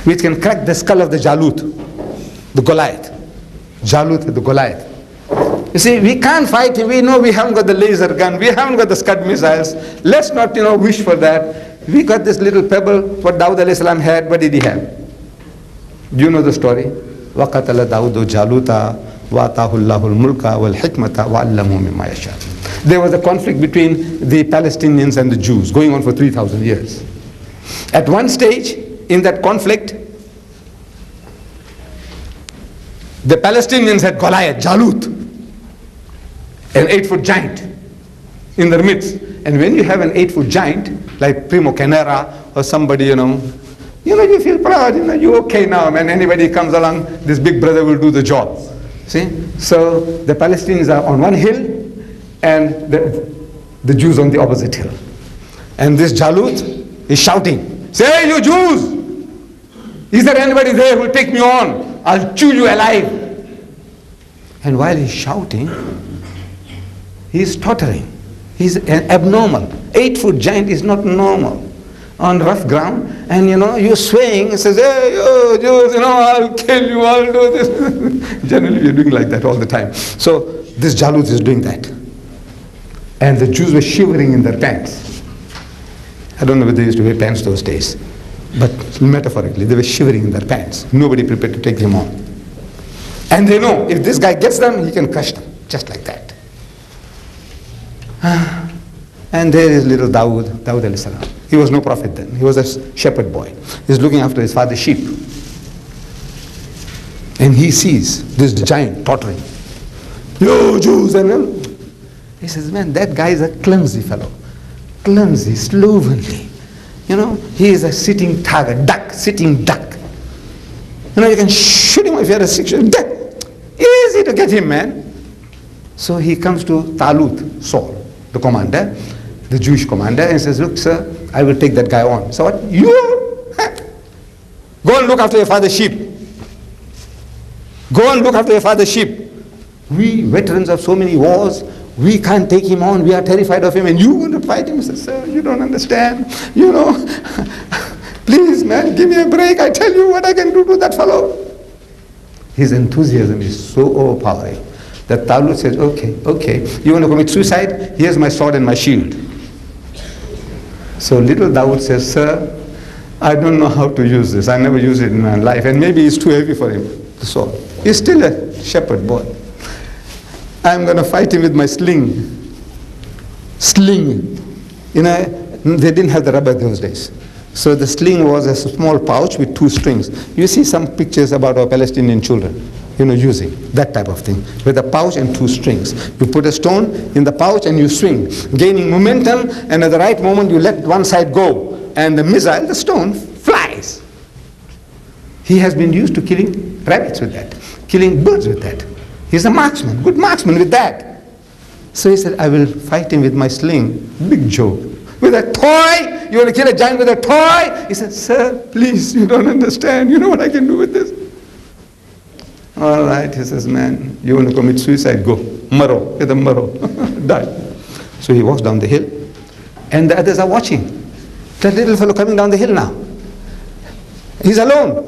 which can crack the skull of the Jalut, the Goliath. Jalut with the Goliath. You see, we can't fight him. We know we haven't got the laser gun. We haven't got the Scud missiles. Let's not, wish for that. We got this little pebble. What Dawud alayhi salam had, what did he have? Do you know the story? وَقَتَلَ دَاوُدُ جَالُوتَ وَآتَاهُ اللَّهُ الْمُلْكَ وَالْحِكْمَةَ وَعَلَّمَهُ مِمَّا يَشَاءُ. There was a conflict between the Palestinians and the Jews going on for 3,000 years. At one stage in that conflict, the Palestinians had Goliath, Jalut, an 8-foot giant in their midst. And when you have an 8-foot giant, like Primo Canera or somebody, you feel proud, you're okay now, man. Anybody comes along, this big brother will do the job. See? So the Palestinians are on one hill and the Jews on the opposite hill. And this Jalut is shouting, say, hey, you Jews! Is there anybody there who will take me on? I'll chew you alive. And while he's shouting, he's tottering. He's abnormal. 8-foot giant is not normal. On rough ground, and you're swaying, it says, hey, you Jews, I'll kill you, I'll do this. Generally, we're doing like that all the time. So, this Jalut is doing that. And the Jews were shivering in their pants. I don't know whether they used to wear pants those days, but metaphorically, they were shivering in their pants. Nobody prepared to take them on. And they know, if this guy gets them, he can crush them, just like that. And there is little Dawud alayhi salam. He was no prophet then. He was a shepherd boy. He's looking after his father's sheep. And he sees this giant tottering. You Jews! And he says, man, that guy is a clumsy fellow. Clumsy, slovenly. He is a sitting target, sitting duck. You can shoot him if you're a 6-year-old. Easy to get him, man. So he comes to Talut, Saul, the commander, the Jewish commander, and says, look, sir, I will take that guy on. So what? You? Go and look after your father's sheep. Go and look after your father's sheep. We veterans of so many wars, we can't take him on. We are terrified of him. And you want to fight him? He says, sir, you don't understand. Please, man, give me a break. I tell you what I can do to that fellow. His enthusiasm is so overpowering that Talut says, okay, you want to commit suicide? Here's my sword and my shield. So little Dawud says, sir, I don't know how to use this. I never used it in my life. And maybe it's too heavy for him, the sword. He's still a shepherd boy. I'm going to fight him with my sling. Sling. They didn't have the rubber those days. So the sling was a small pouch with 2 strings. You see some pictures about our Palestinian children, using that type of thing, with a pouch and 2 strings. You put a stone in the pouch and you swing, gaining momentum, and at the right moment you let one side go, and the missile, the stone, flies. He has been used to killing rabbits with that, killing birds with that. He's a marksman, good marksman with that. So he said, I will fight him with my sling. Big joke. With a toy? You want to kill a giant with a toy? He said, sir, please, you don't understand. You know what I can do with this? All right, he says, man, you want to commit suicide? Go. Maro, get a maro. Die. So he walks down the hill, and the others are watching. That little fellow coming down the hill now. He's alone.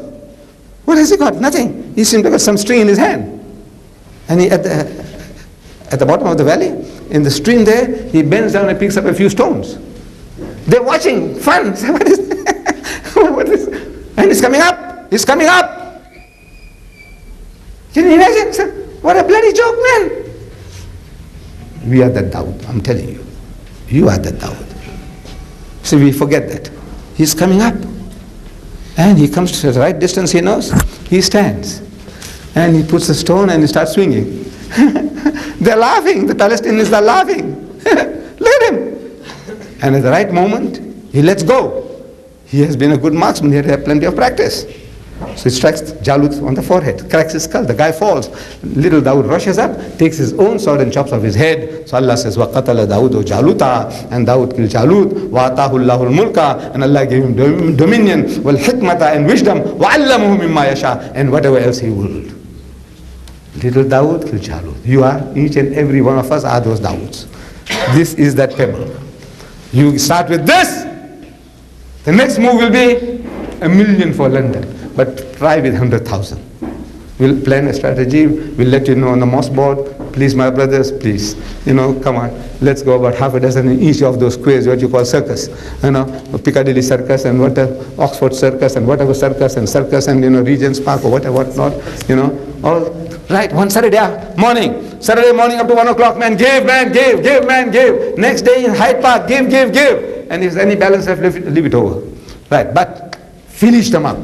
What has he got? Nothing. He seems to have some string in his hand. And he, at the bottom of the valley, in the stream there, he bends down and picks up a few stones. They're watching, fun. Say, what is what is? And he's coming up. He's coming up. Can you imagine? What a bloody joke, man. We are that Dawud, I'm telling you. You are that Dawud. So we forget that. He's coming up. And he comes to the right distance, he knows. He stands. And he puts a stone and he starts swinging. They're laughing. The Palestinians are laughing. Look at him. And at the right moment, he lets go. He has been a good marksman. He had plenty of practice. So he strikes Jalut on the forehead, cracks his skull. The guy falls. Little Dawood rushes up, takes his own sword and chops off his head. So Allah says, وَقَتَلَ دَاوُدُ جَالُوتَ, and Dawood killed Jalut. وَآتَاهُ اللَّهُ الْمُلْكَ, and Allah gave him dominion, وَالْحِكْمَةَ, and wisdom, وَعَلَّمَهُ مِمَّا يَشَاءُ, and whatever else he willed. Little Dawood killed Jalut. You are, each and every one of us are those Dawoods. This is that pebble. You start with this. The next move will be 1 million for London. But try with 100,000. We'll plan a strategy. We'll let you know on the mosque board. Please, my brothers, please. Come on. Let's go about half a dozen in each of those squares, what you call circus. Piccadilly Circus and Oxford Circus and whatever circus and Regent's Park or whatever, whatnot. All right. One Saturday morning. Saturday morning up to 1 o'clock, man, give, man, give. Next day in Hyde Park, give. And if there's any balance left, leave it over. Right. But finish them up.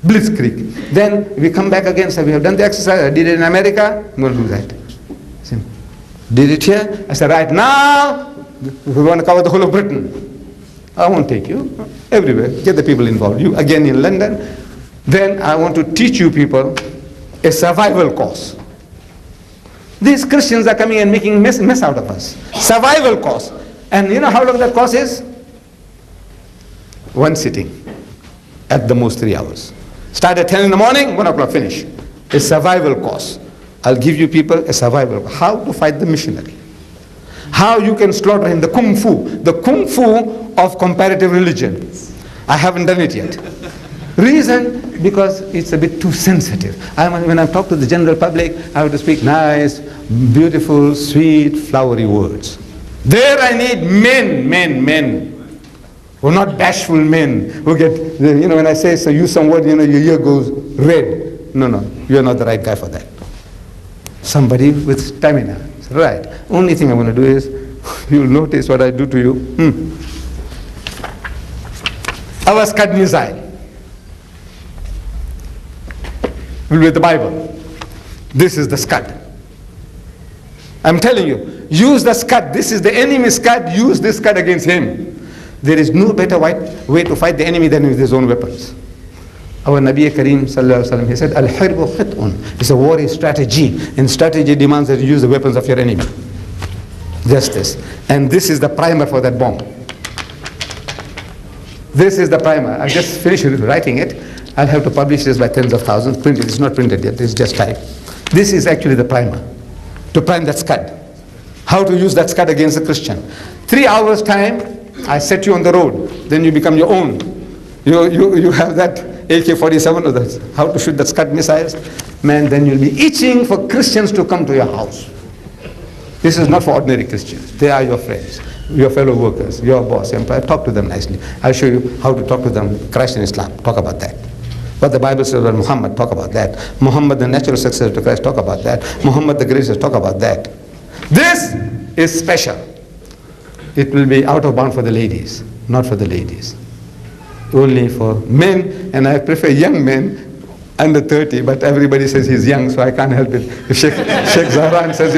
Blitzkrieg. Then we come back again, so we have done the exercise. I did it in America, I'm going to do that. Did it here? I said, right now, we want to cover the whole of Britain. I won't take you. Everywhere. Get the people involved. You again in London. Then I want to teach you people a survival course. These Christians are coming and making mess out of us. Survival course. And you know how long that course is? One sitting. At the most 3 hours. Start at 10 in the morning, 1 o'clock finish. A survival course. I'll give you people a survival course. How to fight the missionary. How you can slaughter him. The kung fu. The kung fu of comparative religion. I haven't done it yet. Reason? Because it's a bit too sensitive. When I talk to the general public, I have to speak nice, beautiful, sweet, flowery words. There I need men. Who are not bashful men who get, when I say, so use some word, your ear goes red. No, you're not the right guy for that. Somebody with stamina. Right. Only thing I'm going to do is, you'll notice what I do to you. Our Scud missile will be the Bible. This is the Scud. I'm telling you, use the Scud. This is the enemy Scud. Use this Scud against him. There is no better way to fight the enemy than with his own weapons. Our Nabi Kareem sallallahu alaihi wasallam, he said, Al-Hirbu khit'un. It's a war is strategy. And strategy demands that you use the weapons of your enemy. Just this. And this is the primer for that bomb. This is the primer. I just finished writing it. I'll have to publish this by tens of thousands. Printed. It's not printed yet. It's just typed. This is actually the primer. To prime that Scud. How to use that Scud against a Christian. 3 hours time. I set you on the road, then you become your own. You have that AK-47 or that, how to shoot that Scud missiles. Man, then you'll be itching for Christians to come to your house. This is not for ordinary Christians. They are your friends, your fellow workers, your boss, employer. Talk to them nicely. I'll show you how to talk to them. Christ and Islam, talk about that. What the Bible says about Muhammad, talk about that. Muhammad, the natural successor to Christ, talk about that. Muhammad the greatest, talk about that. This is special. It will be out of bound for the ladies, not for the ladies. Only for men, and I prefer young men under 30, but everybody says he's young, so I can't help it. If Sheikh Zahran says,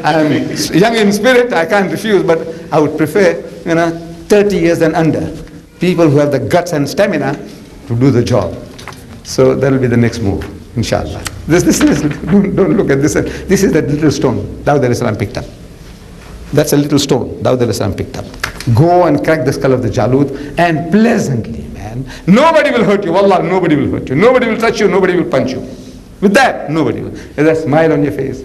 I'm young in spirit, I can't refuse, but I would prefer, 30 years and under. People who have the guts and stamina to do the job. So that will be the next move, inshallah. This is, don't look at this. This is that little stone Dawud alayhi salam picked up. That's a little stone Dawud alayhi salam picked up. Go and crack the skull of the Jalut, and pleasantly, man. Nobody will hurt you. Wallah, nobody will hurt you. Nobody will touch you. Nobody will punch you. With that, nobody will. There's a smile on your face.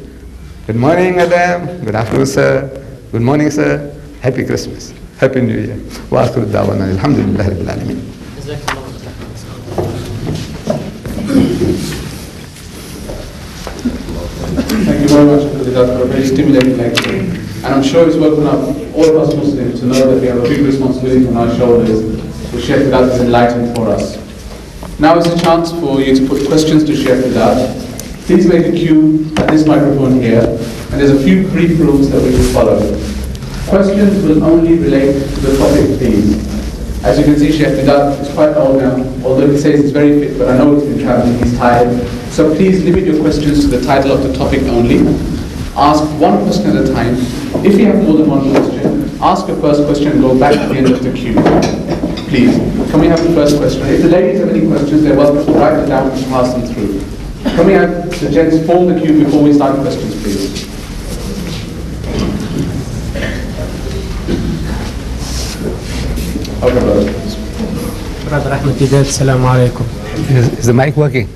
Good morning, madam. Good afternoon, sir. Good morning, sir. Happy Christmas. Happy New Year. Wa akhiru da'wana alhamdulillahi rabbil alamin. Thank you very much, Deedat, for a very stimulating lecture. And I'm sure it's woken up all of us Muslims to know that we have a big responsibility on our shoulders to Sheikh Deedat is enlightened for us. Now is a chance for you to put questions to Sheikh Deedat. Please make a queue at this microphone here, and there's a few brief rules that we will follow. Questions will only relate to the topic, please. As you can see, Sheikh Deedat is quite old now, although he says he's very fit, but I know he's been traveling, he's tired. So please limit your questions to the title of the topic only. Ask one question at a time. If you have more than one question, ask your first question and go back to the end of the queue. please. Can we have the first question? If the ladies have any questions, they're welcome to write them down and pass them through. Can we have the gents form the queue before we start the questions, please? Okay, brother. Brother Ahmed Deedat, Assalamu alaikum. Is the mic working?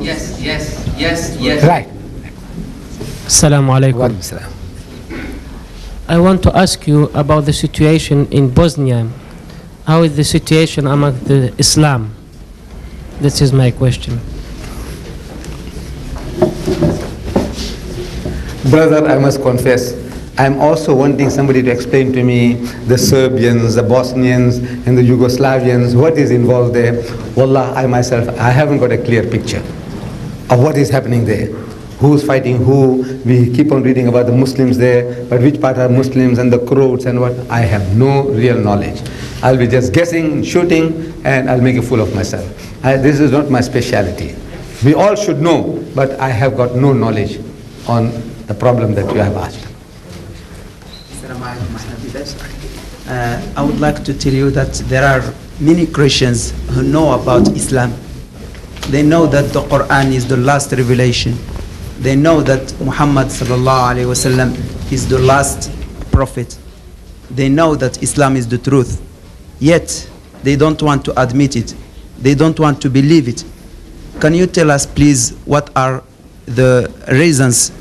Yes. Right. Assalamu alaikum. I want to ask you about the situation in Bosnia. How is the situation among the Islam? This is my question. Brother, I must confess, I'm also wanting somebody to explain to me the Serbians, the Bosnians, and the Yugoslavians, what is involved there. Wallah, I myself, I haven't got a clear picture of what is happening there. Who's fighting who? We keep on reading about the Muslims there, but which part are Muslims and the Croats and what? I have no real knowledge. I'll be just guessing, shooting, and I'll make a fool of myself. This is not my speciality. We all should know, but I have got no knowledge on the problem that you have asked. I would like to tell you that there are many Christians who know about Islam. They know that the Quran is the last revelation. They know that Muhammad sallallahu alaihi wasallam is the last prophet. They know that Islam is the truth. Yet, they don't want to admit it. They don't want to believe it. Can you tell us, please, what are the reasons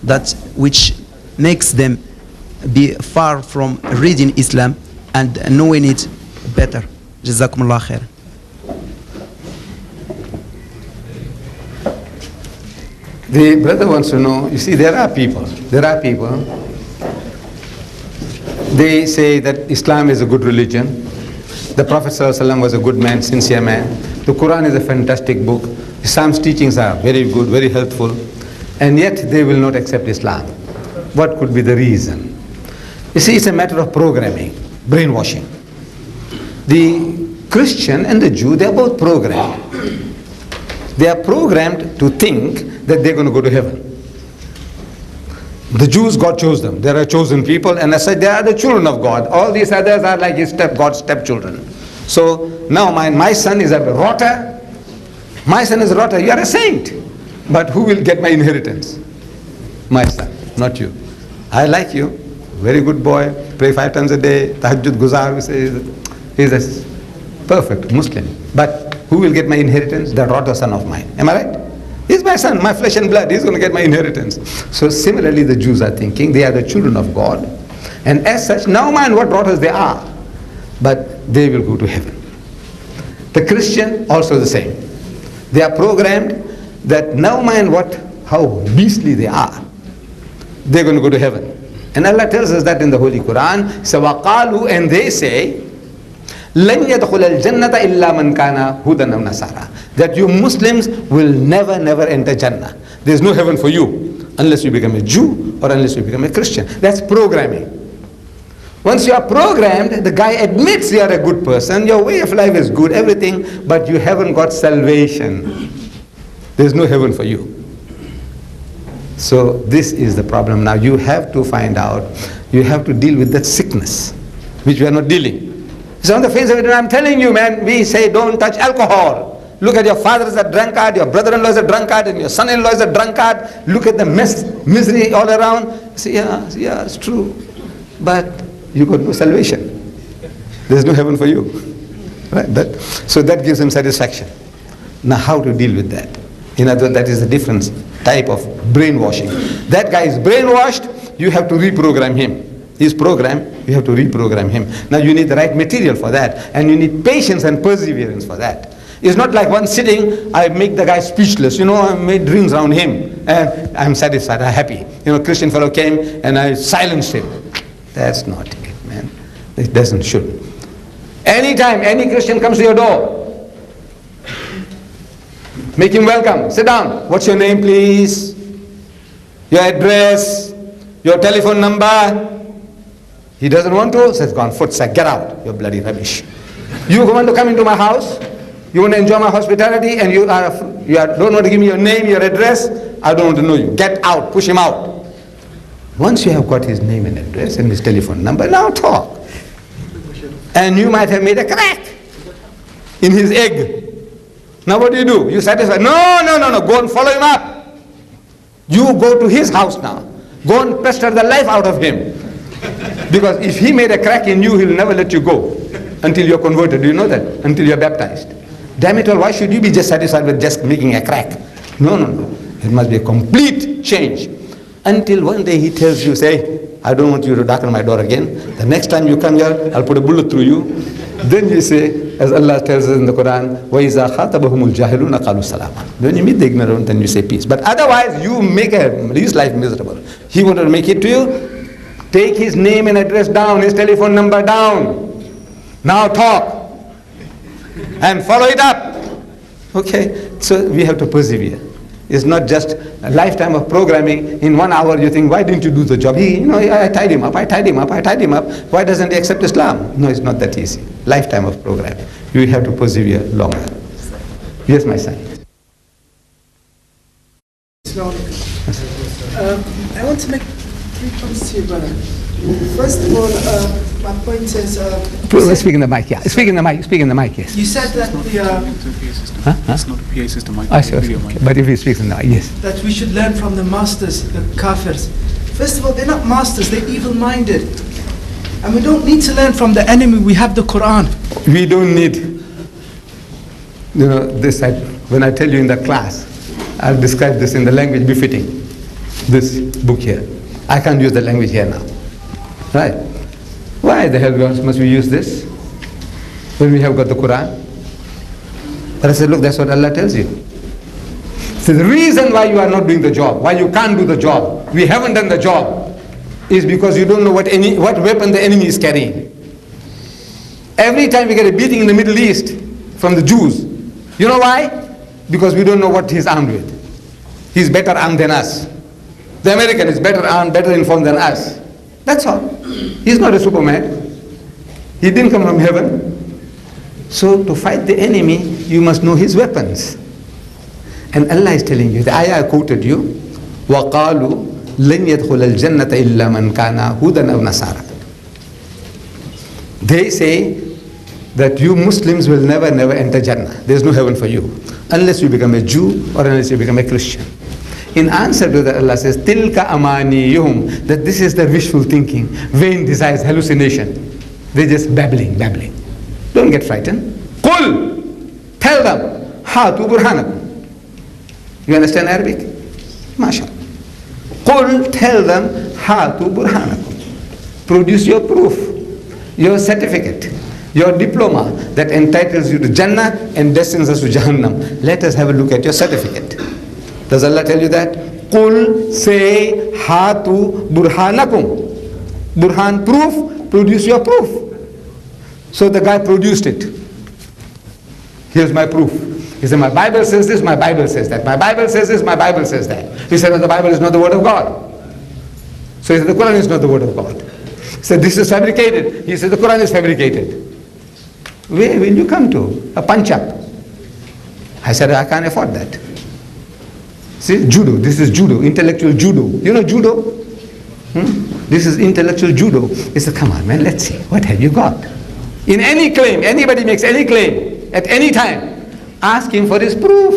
that which makes them be far from reading Islam and knowing it better? Jazakumullah khair. The brother wants to know, you see, there are people, they say that Islam is a good religion. The Prophet ﷺ was a good man, sincere man. The Quran is a fantastic book. Islam's teachings are very good, very helpful. And yet they will not accept Islam. What could be the reason? You see, it's a matter of programming, brainwashing. The Christian and the Jew, they are both programmed. They are programmed to think that they're going to go to heaven. The Jews, God chose them. They are a chosen people, and as such, they are the children of God. All these others are like God's stepchildren. So now my son is a rotter. My son is a rotter. You are a saint. But who will get my inheritance? My son, not you. I like you. Very good boy. Pray 5 times a day. Tahajjud guzar. He's a perfect Muslim. But who will get my inheritance? The rotter son of mine. Am I right? He's my son, my flesh and blood. He's going to get my inheritance. So similarly, the Jews are thinking they are the children of God. And as such, now mind what rotters they are. But they will go to heaven. The Christian, also the same. They are programmed that now mind how beastly they are. They're going to go to heaven. And Allah tells us that in the Holy Quran. So وَقَالُوا, and they say, لَنْ يَدْخُلَ الْجَنَّةَ إِلَّا مَنْ كَانَ هُودًا أَوْ نَصَارَى. That you Muslims will never enter Jannah. There's no heaven for you unless you become a Jew or unless you become a Christian. That's programming. Once you are programmed, the guy admits you are a good person, your way of life is good, everything, but you haven't got salvation. There's no heaven for you. So this is the problem. Now you have to find out, you have to deal with that sickness, which we are not dealing. So on the face of it, I'm telling you, man, we say don't touch alcohol. Look at your father is a drunkard, your brother-in-law is a drunkard, and your son-in-law is a drunkard. Look at the misery all around. Say, yeah, it's true. But you got no salvation. There's no heaven for you. Right? So that gives him satisfaction. Now how to deal with that? That is a different type of brainwashing. That guy is brainwashed, you have to reprogram him. He's programmed, you have to reprogram him. Now you need the right material for that, and you need patience and perseverance for that. It's not like one sitting, I make the guy speechless. I made rings around him, and I'm satisfied, I'm happy. Christian fellow came, and I silenced him. That's not it, man. It doesn't should. Anytime any Christian comes to your door, make him welcome. Sit down. What's your name, please? Your address? Your telephone number? He doesn't want to, says, gone, footsack, get out. You're bloody rubbish. You want to come into my house? You want to enjoy my hospitality, and you don't want to give me your name, your address? I don't want to know you. Get out. Push him out. Once you have got his name and address and his telephone number, now talk. And you might have made a crack in his egg. Now what do? You satisfy? No. Go and follow him up. You go to his house now. Go and pester the life out of him. Because if he made a crack in you, he'll never let you go until you're converted. Do you know that? Until you're baptized. Damn it all, why should you be just satisfied with just making a crack? No. It must be a complete change. Until one day he tells you, say, I don't want you to darken my door again. The next time you come here, I'll put a bullet through you. Then you say, as Allah tells us in the Quran, وَإِذَا خَاطَبَهُمُ الْجَاهِلُونَ قَالُوا سَلَامًا. When you meet the ignorant, then you say peace. But otherwise, you make his life miserable. He wanted to make it to you. Take his name and address down, his telephone number down. Now talk. And follow it up. Okay? So we have to persevere. It's not just a lifetime of programming. In 1 hour you think, why didn't you do the job? I tied him up. Why doesn't he accept Islam? No, it's not that easy. Lifetime of programming. You have to persevere longer. Yes, my son. I want to make 3 points to you, brother. First of all, my point is... Speak in the mic, yeah. Speak in the mic, yes. You said that It's not a PA system. But if he speaks in the mic, yes. That we should learn from the masters, the kafirs. First of all, they're not masters, they're evil-minded. And we don't need to learn from the enemy, we have the Quran. We don't need, when I tell you in the class, I'll describe this in the language befitting this book here. I can't use the language here now. Right? Why the hell must we use this when we have got the Quran? But I said, look, that's what Allah tells you. So the reason why you are not doing the job, why you can't do the job, we haven't done the job, is because you don't know what weapon the enemy is carrying. Every time we get a beating in the Middle East from the Jews, you know why? Because we don't know what he's armed with. He's better armed than us. The American is better armed, better informed than us. That's all. He's not a Superman. He didn't come from heaven. So to fight the enemy, you must know his weapons. And Allah is telling you, the ayah I quoted you, وَقَالُوا لَنْ يَدْخُلَ الْجَنَّةَ إِلَّا مَنْ كَانَ هُودًا أَوْ نَصَارًا. They say that you Muslims will never enter Jannah. There's no heaven for you. Unless you become a Jew or unless you become a Christian. In answer to that, Allah says, Tilka amaniyuhum, that this is their wishful thinking, vain desires, hallucination. They're just babbling. Don't get frightened. Qul, tell them, hatu burhanakum. You understand Arabic? MashaAllah. Qul, tell them, hatu burhanakum. Produce your proof, your certificate, your diploma that entitles you to Jannah and destines us to Jahannam. Let us have a look at your certificate. Does Allah tell you that? Qul, say, hatu burhanakum. Burhan, proof, produce your proof. So the guy produced it. Here's my proof. He said, my Bible says this, my Bible says that. My Bible says this, my Bible says that. He said, no, the Bible is not the word of God. So he said, the Quran is not the word of God. He said, this is fabricated. He said, the Quran is fabricated. Where will you come to? A punch-up. I said, I can't afford that. See, judo. This is judo, intellectual judo. You know judo? This is intellectual judo. He said, come on, man, let's see. What have you got? In any claim, anybody makes any claim, at any time, ask him for his proof.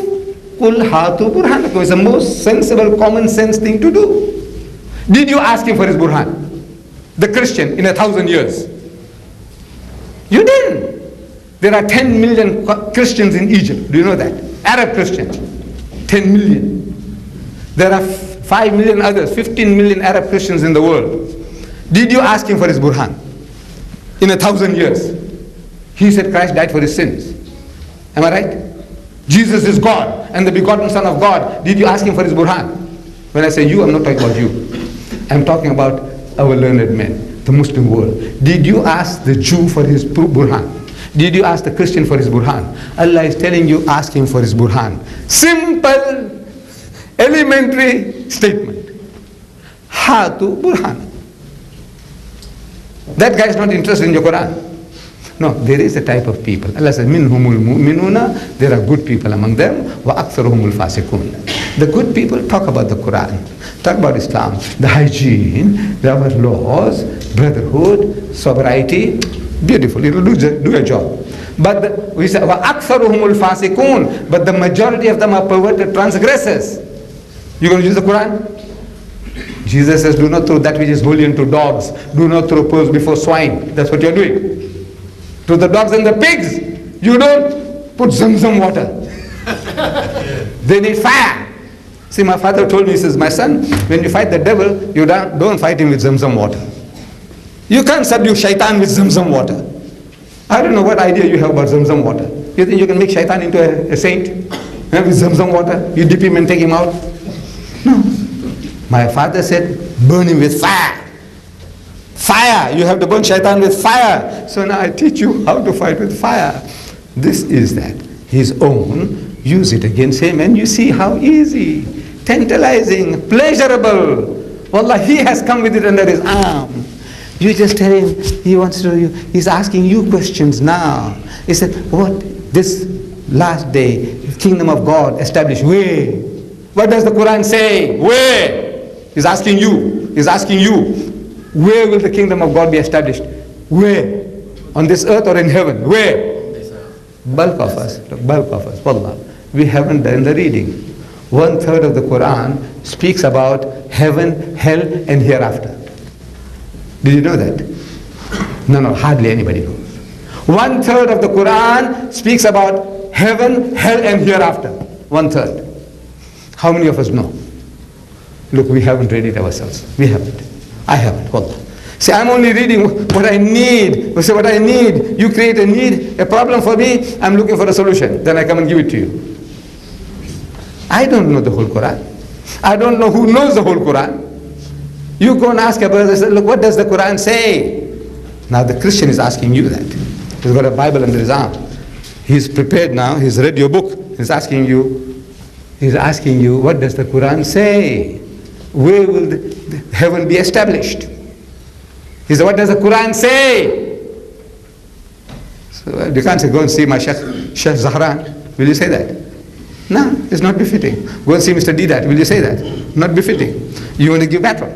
Kul hatu burhanakum is the most sensible, common sense thing to do. Did you ask him for his burhan? The Christian in 1,000 years. You didn't. There are 10 million Christians in Egypt. Do you know that? Arab Christians. 10 million. There are 5 million others, 15 million Arab Christians in the world. Did you ask him for his burhan? In 1,000 years. He said Christ died for his sins. Am I right? Jesus is God and the begotten Son of God. Did you ask him for his burhan? When I say you, I'm not talking about you. I'm talking about our learned men, the Muslim world. Did you ask the Jew for his burhan? Did you ask the Christian for his burhan? Allah is telling you, ask him for his burhan. Simple, elementary statement. Hatu burhan. That guy is not interested in your Quran. No, there is a type of people. Allah says, minhumul mu'minuna, there are good people among them, wa aktharuhumul fasiqun. The good people talk about the Quran, talk about Islam, the hygiene, our laws, brotherhood, sobriety. Beautiful, it will do a job. But we say, وَأَكْثَرُهُمُ الْفَاسِقُونَ, but the majority of them are perverted transgressors. You're going to use the Quran? Jesus says, do not throw that which is holy into dogs. Do not throw pearls before swine. That's what you're doing. To the dogs and the pigs, you don't put Zamzam water. They need fire. See, my father told me, he says, my son, when you fight the devil, you don't fight him with Zamzam water. You can't subdue shaitan with Zamzam water. I don't know what idea you have about Zamzam water. You think you can make shaitan into a saint with Zamzam water? You dip him and take him out? No. My father said, burn him with fire. Fire. You have to burn shaitan with fire. So now I teach you how to fight with fire. This is that. His own, use it against him, and you see how easy, tantalizing, pleasurable. Wallah, he has come with it under his arm. You just tell him, he's asking you questions now. He said, what, this last day, kingdom of God established, where? What does the Quran say? Where? He's asking you, where will the kingdom of God be established? Where? On this earth or in heaven? Where? Bulk of us, wallah, we haven't done the reading. 1/3 of the Quran speaks about heaven, hell and hereafter. Did you know that? No, hardly anybody knows. 1/3 of the Quran speaks about heaven, hell and hereafter. 1/3. How many of us know? Look, we haven't read it ourselves. We haven't. I haven't. Wallah. See, I'm only reading what I need. We say what I need. You create a need, a problem for me, I'm looking for a solution. Then I come and give it to you. I don't know the whole Quran. I don't know who knows the whole Quran. You go and ask a brother, say, look, what does the Quran say? Now the Christian is asking you that. He's got a Bible under his arm. He's prepared now, he's read your book. He's asking you, what does the Quran say? Where will the heaven be established? He said, what does the Quran say? So you can't say, go and see my Sheikh Zahran. Will you say that? No, it's not befitting. Go and see Mr. Deedat. Will you say that? Not befitting. You want to give battle.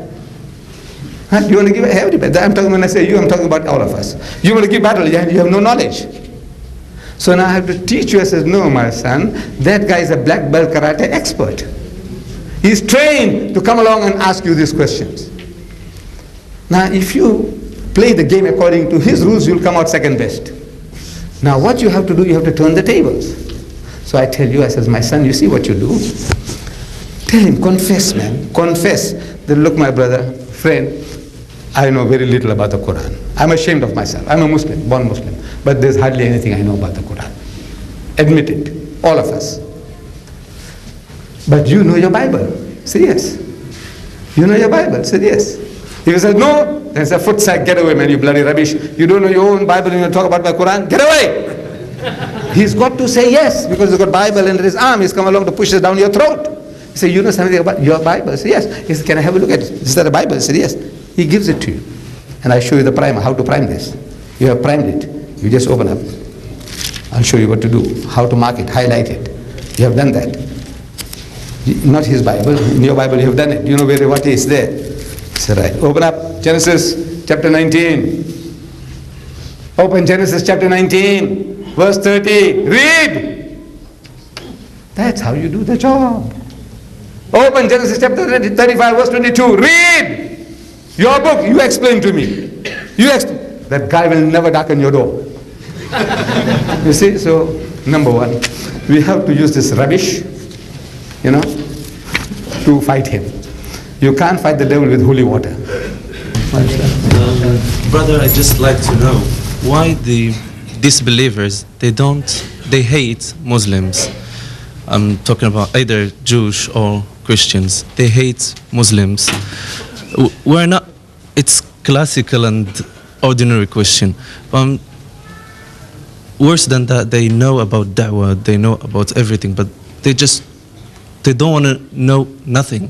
Huh? You want to give everybody. I'm talking, when I say you, I'm talking about all of us. You want to give battle, you have no knowledge. So now I have to teach you. I said, no, my son, that guy is a black belt karate expert. He's trained to come along and ask you these questions. Now, if you play the game according to his rules, you'll come out second best. Now, what you have to do, you have to turn the tables. So I tell you, I says, my son, you see what you do? Tell him, confess, man, confess. Then look, my brother, friend, I know very little about the Quran. I'm ashamed of myself. I'm a Muslim, born Muslim. But there's hardly anything I know about the Quran. Admit it, all of us. But you know your Bible. Say yes. You know your Bible. Say yes. If he says no, then it's a foot sack. Get away, man, you bloody rubbish. You don't know your own Bible and you talk about my Quran. Get away. He's got to say yes because he's got Bible under his arm. He's come along to push it down your throat. He says, you know something about your Bible? Say yes. He says, can I have a look at it? Is that a Bible? He said yes. He gives it to you. And I show you the primer, how to prime this. You have primed it. You just open up. I'll show you what to do, how to mark it, highlight it. You have done that. Not his Bible. In your Bible you have done it. You know where what is there. So right. Open up Genesis chapter 19. Open Genesis chapter 19, verse 30. Read. That's how you do the job. Open Genesis chapter 35, verse 22. Read. Your book. You explain to me. That guy will never darken your door. You see, so number one, we have to use this rubbish, to fight him. You can't fight the devil with holy water. Brother, I'd just like to know why the disbelievers, they hate Muslims. I'm talking about either Jewish or Christians. They hate Muslims. We're not, it's classical and ordinary question. Worse than that, they know about da'wah, they know about everything, but they don't want to know nothing.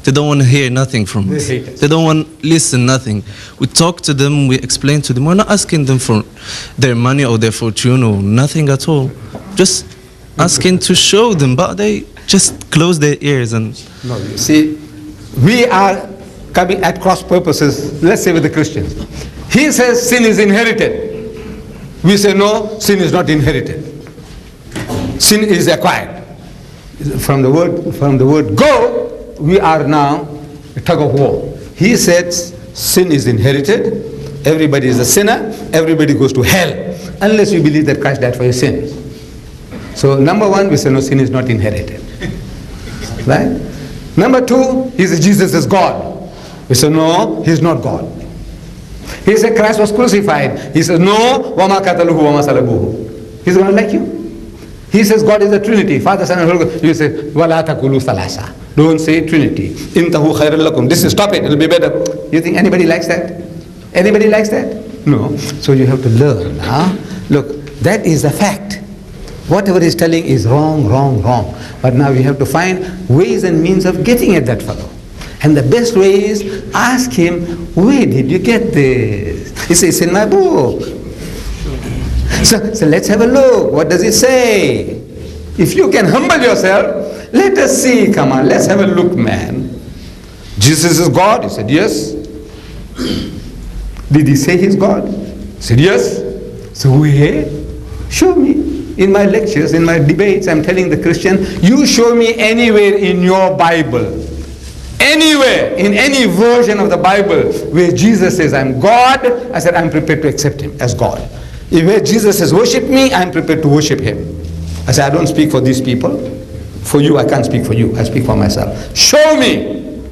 They don't want to hear nothing from us. They don't want to listen nothing. We talk to them, we explain to them. We're not asking them for their money or their fortune or nothing at all. Just asking to show them, but they just close their ears. And no, you see, we are coming at cross purposes, let's say with the Christians. He says sin is inherited. We say no, sin is not inherited. Sin is acquired. From the word go, we are now a tug of war. He says sin is inherited. Everybody is a sinner. Everybody goes to hell unless you believe that Christ died for your sins. So number one, we say no, sin is not inherited. Right? Number two, he says Jesus is God. We say no, he is not God. He said Christ was crucified. He says no, wama kataluhu wama salabuhu. He's going to like you. He says God is the Trinity, Father, Son, and Holy Ghost. You say wala takulu thalasa. Don't say Trinity. Intahu khairul lakum. This is, stop it, it'll be better. You think anybody likes that? Anybody likes that? No. So you have to learn. Look, that is the fact. Whatever he's telling is wrong, wrong, wrong. But now we have to find ways and means of getting at that fellow. And the best way is ask him, where did you get this? He says, it's in my book. So let's have a look. What does it say? If you can humble yourself, let us see. Come on, let's have a look, man. Jesus is God? He said, yes. Did he say he's God? He said, yes. So where? Show me. In my lectures, in my debates, I'm telling the Christian, you show me anywhere in your Bible, anywhere, in any version of the Bible where Jesus says, I'm God, I said, I'm prepared to accept him as God. If where Jesus says, worship me, I'm prepared to worship him. I said, I don't speak for these people. For you, I can't speak for you. I speak for myself. Show me.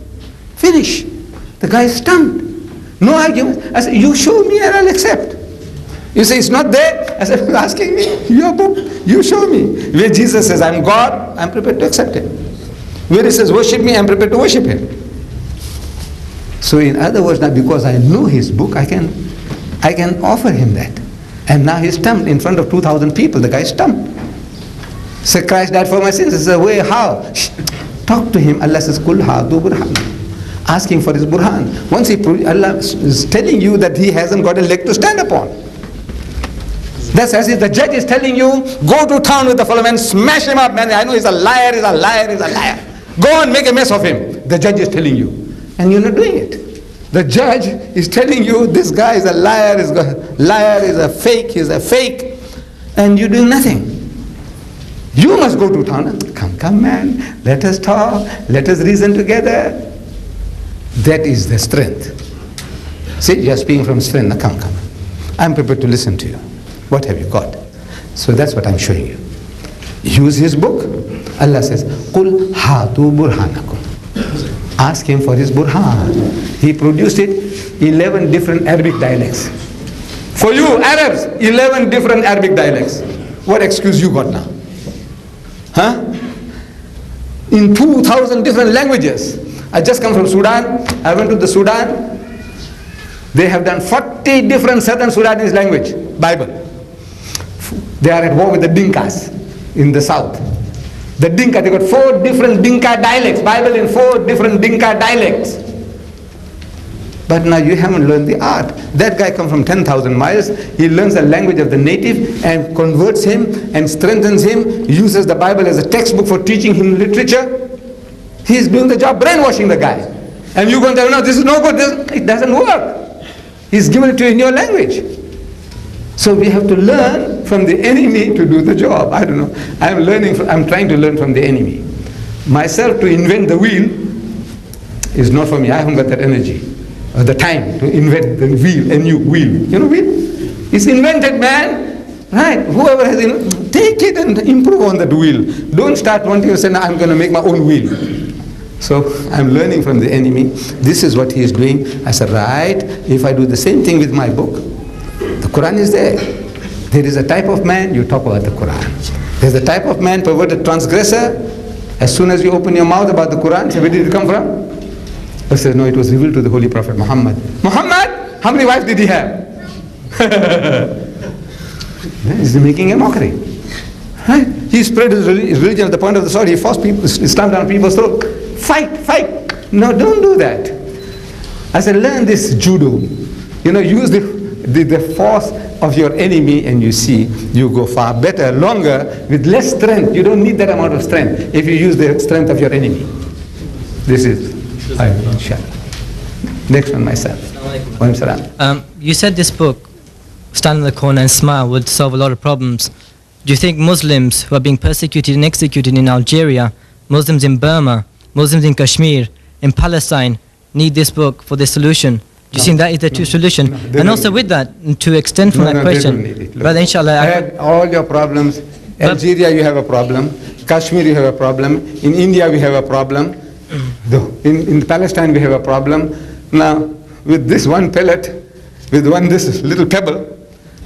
Finish. The guy is stunned. No argument. I said, you show me and I'll accept. You say, it's not there? I said, you're asking me? Your book. You show me. Where Jesus says, I'm God, I'm prepared to accept him. Where he says, worship me, I'm prepared to worship him. So in other words, now because I know his book, I can offer him that. And now he's stumped in front of 2,000 people. The guy is stumped. Say, Christ died for my sins. I said, where, how? Shh. Talk to him. Allah says, Kul haadu burhan. Ask him for his burhan. Once Allah is telling you that he hasn't got a leg to stand upon. That's as if the judge is telling you, go to town with the fellow man, smash him up, man. I know he's a liar, he's a liar, he's a liar. Go and make a mess of him. The judge is telling you. And you're not doing it. The judge is telling you, this guy is a liar, he's a fake, and you're doing nothing. You must go to town. Come man, let us talk, let us reason together. That is the strength. See, you're speaking from strength. Now come. I'm prepared to listen to you. What have you got? So that's what I'm showing you. Use his book. Allah says, Qul hatu burhanakum. Ask him for his burhan. He produced it, 11 different Arabic dialects. For you Arabs, 11 different Arabic dialects. What excuse you got now? Huh? In 2,000 different languages. I just come from Sudan. I went to the Sudan. They have done 40 different Southern Sudanese language, Bible. They are at war with the Dinkas in the south. The Dinka, they got 4 different Dinka dialects, Bible in 4 different Dinka dialects. But now you haven't learned the art. That guy comes from 10,000 miles, he learns the language of the native and converts him and strengthens him, uses the Bible as a textbook for teaching him literature. He's doing the job, brainwashing the guy. And you're going to tell him, no, this is no good, it doesn't work. He's given it to you in your language. So we have to learn from the enemy to do the job. I don't know. I'm trying to learn from the enemy. Myself to invent the wheel is not for me. I haven't got that energy or the time to invent the wheel, a new wheel. You know wheel? It's invented, man. Right? Whoever has take it and improve on that wheel. Don't start wanting to say, no, I'm going to make my own wheel. So I'm learning from the enemy. This is what he is doing. I said, right, if I do the same thing with my book, the Quran is there. There is a type of man, you talk about the Quran. There's a type of man, perverted transgressor. As soon as you open your mouth about the Quran, say, where did it come from? I said, no, it was revealed to the Holy Prophet Muhammad. Muhammad? How many wives did he have? He's making a mockery. Right? He spread his religion at the point of the sword. He forced people, Islam down people's throat. Fight. No, don't do that. I said, learn this judo. Use the force of your enemy and you see, you go far better, longer, with less strength. You don't need that amount of strength if you use the strength of your enemy. This is, inshallah. Next one, myself. You said this book stand in the corner and smile would solve a lot of problems. Do you think Muslims who are being persecuted and executed in Algeria, Muslims in Burma, Muslims in Kashmir, in Palestine, need this book for the solution? Do you think that is the true solution? And also with that, to extend from that question, brother, inshallah. I had all your problems. Algeria, you have a problem. Kashmir, you have a problem. In India, we have a problem. In Palestine, we have a problem. Now, with this one pellet, with this little pebble,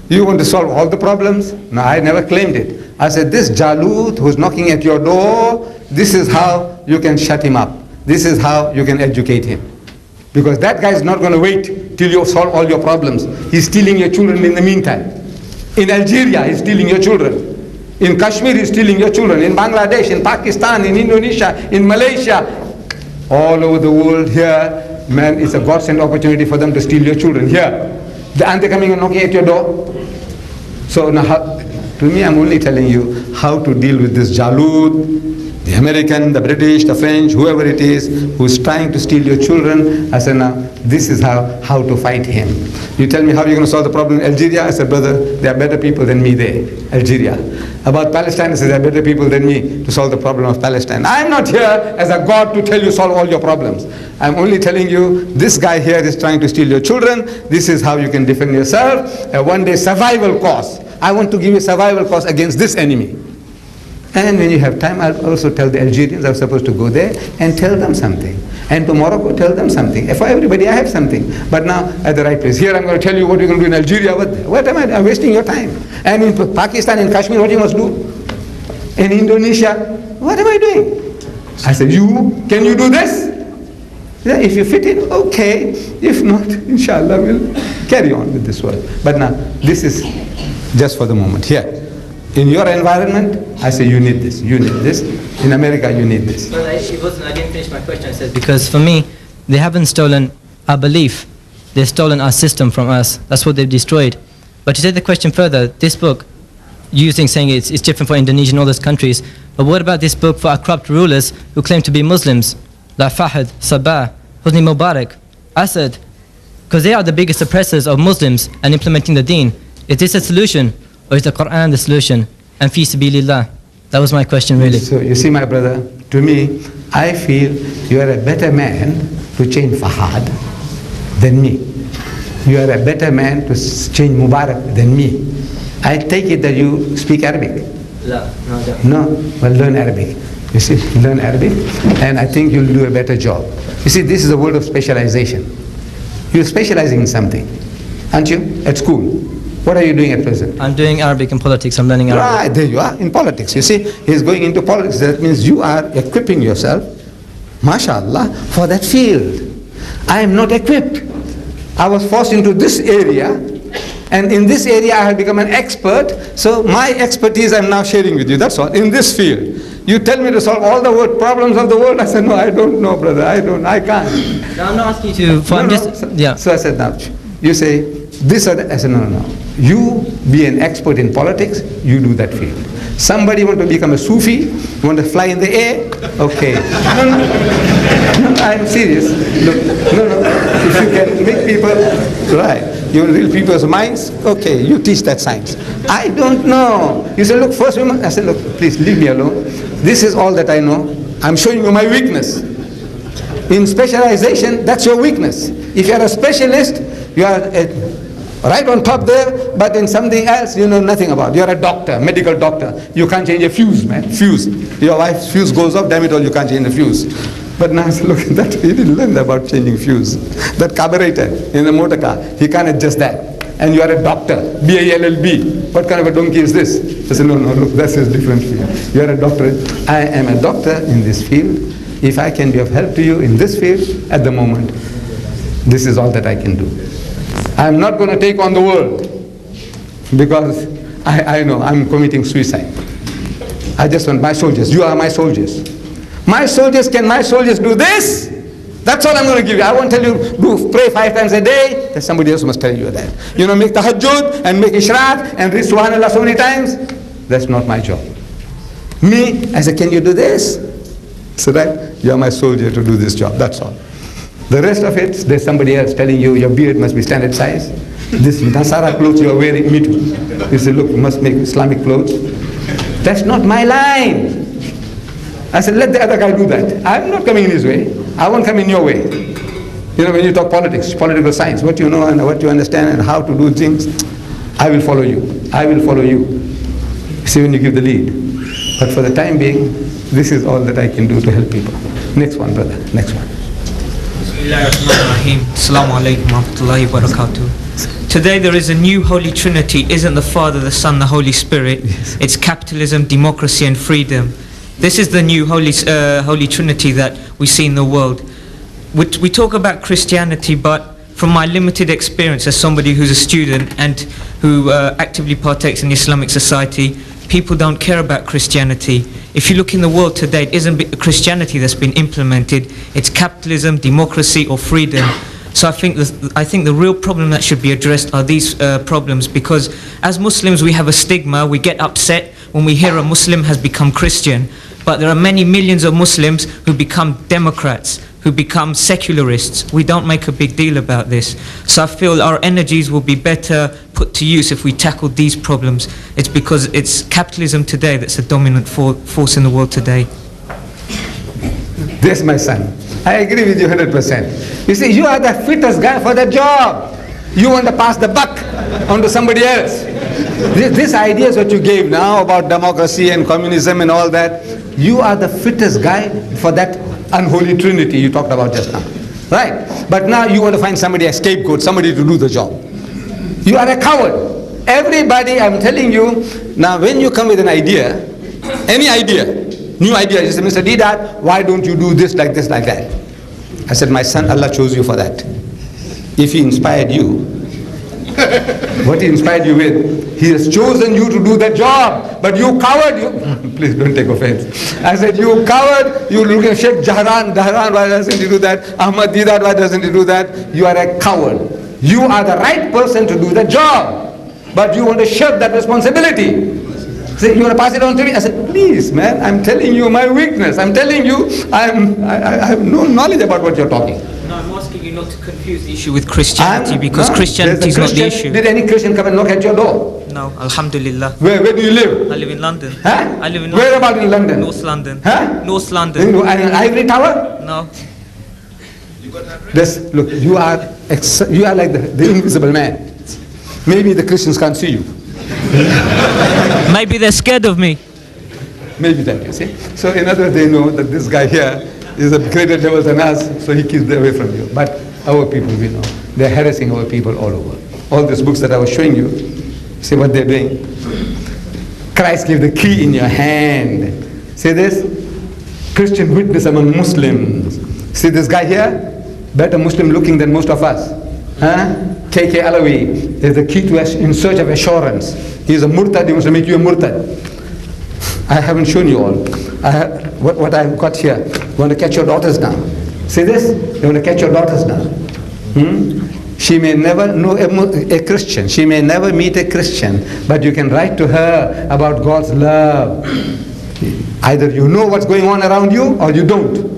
you want to solve all the problems? No, I never claimed it. I said, this Jalut who's knocking at your door, this is how you can shut him up. This is how you can educate him. Because that guy is not going to wait till you solve all your problems. He's stealing your children in the meantime. In Algeria, he's stealing your children. In Kashmir, he's stealing your children. In Bangladesh, in Pakistan, in Indonesia, in Malaysia, all over the world here, man, it's a godsend opportunity for them to steal your children. Here, aren't they coming and knocking at your door? So now, to me, I'm only telling you how to deal with this Jalut, the American, the British, the French, whoever it is, who's trying to steal your children. I said, now, this is how to fight him. You tell me how you're going to solve the problem in Algeria? I said, brother, there are better people than me there, Algeria. About Palestine, I said, there are better people than me to solve the problem of Palestine. I'm not here as a God to tell you solve all your problems. I'm only telling you, this guy here is trying to steal your children. This is how you can defend yourself. One day survival course. I want to give you a survival course against this enemy. And when you have time, I'll also tell the Algerians I'm supposed to go there and tell them something. And to Morocco, tell them something. For everybody, I have something. But now, at the right place. Here, I'm going to tell you what you're going to do in Algeria. What am I? I'm wasting your time. And in Pakistan, in Kashmir, what you must do? In Indonesia, what am I doing? I said, can you do this? Yeah, if you fit in, okay. If not, inshallah, we'll carry on with this work. But now, this is just for the moment. Here. In your environment, I say you need this, you need this. In America, you need this. Well, I didn't finish my question. I said, because for me, they haven't stolen our belief. They've stolen our system from us. That's what they've destroyed. But to take the question further, this book, saying it's different for Indonesia and all those countries, but what about this book for our corrupt rulers who claim to be Muslims, like Fahd, Sabah, Hosni Mubarak, Assad, because they are the biggest oppressors of Muslims and implementing the deen. Is this a solution? Or is the Quran the solution? And fi sabilillah. That was my question, really. So you see, my brother, to me, I feel you are a better man to change Fahad than me. You are a better man to change Mubarak than me. I take it that you speak Arabic. No, well, learn Arabic. You see, learn Arabic, and I think you'll do a better job. You see, this is a world of specialization. You're specializing in something, aren't you? At school. What are you doing at present? I'm doing Arabic and politics. I'm learning Arabic. Right, there you are, in politics. You see, he's going into politics. That means you are equipping yourself, mashallah, for that field. I am not equipped. I was forced into this area, and in this area I have become an expert, so my expertise I'm now sharing with you, that's all, in this field. You tell me to solve all the problems of the world, I said, no, I don't know, brother, I can't. No, I'm not asking you to, So I said, now, you say, this or that, I said, no. You be an expert in politics, you do that field. Somebody want to become a Sufi, want to fly in the air, okay. No, I'm serious. Look, no. If you can make people, right, you read people's minds, okay, you teach that science. I don't know. You say, look, first we must, I said, look, please leave me alone. This is all that I know. I'm showing you my weakness. In specialization, that's your weakness. If you're a specialist, you are right on top there, but in something else you know nothing about. You're a doctor, medical doctor. You can't change a fuse, man. Fuse. Your wife's fuse goes off, damn it all, you can't change the fuse. But now look at that, he didn't learn about changing fuse. That carburetor in the motor car, he can't adjust that. And you are a doctor, B-A-L-L-B. What kind of a donkey is this? I said, no, look, that's a different field. You are a doctor. I am a doctor in this field. If I can be of help to you in this field, at the moment, this is all that I can do. I am not going to take on the world because I know I'm committing suicide. I just want my soldiers. You are my soldiers. My soldiers, can my soldiers do this? That's all I'm going to give you. I won't tell you, pray 5 times a day. Then somebody else must tell you that. You know, make tahajjud and make ishraq and read subhanallah so many times. That's not my job. Me, I said, can you do this? So that you are my soldier to do this job. That's all. The rest of it, there's somebody else telling you your beard must be standard size, This Nasara clothes you are wearing, me too. He said, look, you must make Islamic clothes. That's not my line. I said, let the other guy do that. I'm not coming in his way. I won't come in your way. You know, when you talk politics, political science, what you know and what you understand and how to do things, I will follow you. I will follow you. See, when you give the lead. But for the time being, this is all that I can do to help people. Next one, brother. Next one. Assalamu alaikum wa rahmatullahi wa barakatuh. Today there is a new Holy Trinity. Isn't the Father, the Son, the Holy Spirit? Yes. It's capitalism, democracy and freedom. This is the new Holy Trinity that we see in the world. We talk about Christianity, but from my limited experience as somebody who's a student and who actively partakes in Islamic society, people don't care about Christianity. If you look in the world today, it isn't Christianity that's been implemented. It's capitalism, democracy or freedom. So I think the real problem that should be addressed are these problems, because as Muslims we have a stigma. We get upset when we hear a Muslim has become Christian, but there are many millions of Muslims who become Democrats, who become secularists. We don't make a big deal about this. So I feel our energies will be better put to use if we tackle these problems. It's because it's capitalism today that's a dominant force in the world today. This, my son, I agree with you 100%. You see, you are the fittest guy for the job. You want to pass the buck on to somebody else. This idea is what you gave now about democracy and communism and all that. You are the fittest guy for that unholy trinity you talked about just now. Right? But now you want to find somebody, a scapegoat, somebody to do the job. You are a coward. Everybody, I'm telling you, now when you come with an idea, any idea, new idea, you say, Mr. Deedat, why don't you do this, like that? I said, my son, Allah chose you for that. If He inspired you, what He inspired you with, He has chosen you to do that job. But you coward, please don't take offense. I said, you coward, you look at Sheikh Dahran, why doesn't he do that? Ahmed Deedat, why doesn't he do that? You are a coward. You are the right person to do the job, but you want to shirk that responsibility. Say, you want to pass it on to me? I said, please, man, I'm telling you my weakness. I'm telling you, I have no knowledge about what you're talking. No, I'm asking you not to confuse the issue with Christianity, because Christianity is not the issue. Did any Christian come and knock at your door? No, alhamdulillah. Where do you live? I live in London. Huh? I live in Where about in London? North London. Huh? North London. In an ivory tower? No. Look, you are like the invisible man. Maybe the Christians can't see you. Maybe they're scared of me. Maybe that, you see. So in other words, they know that this guy here is a greater devil than us, so he keeps them away from you. But our people, we know, they're harassing our people all over. All these books that I was showing you, see what they're doing? Christ gave the key in your hand. See this? Christian witness among Muslims. See this guy here? Better Muslim looking than most of us. Huh? KK Alawi is the key to us in search of assurance. He is a murtad, he wants to make you a murtad. I haven't shown you all. What I've got here. You want to catch your daughters now. See this? You want to catch your daughters now. She may never know a Christian. She may never meet a Christian. But you can write to her about God's love. Either you know what's going on around you or you don't.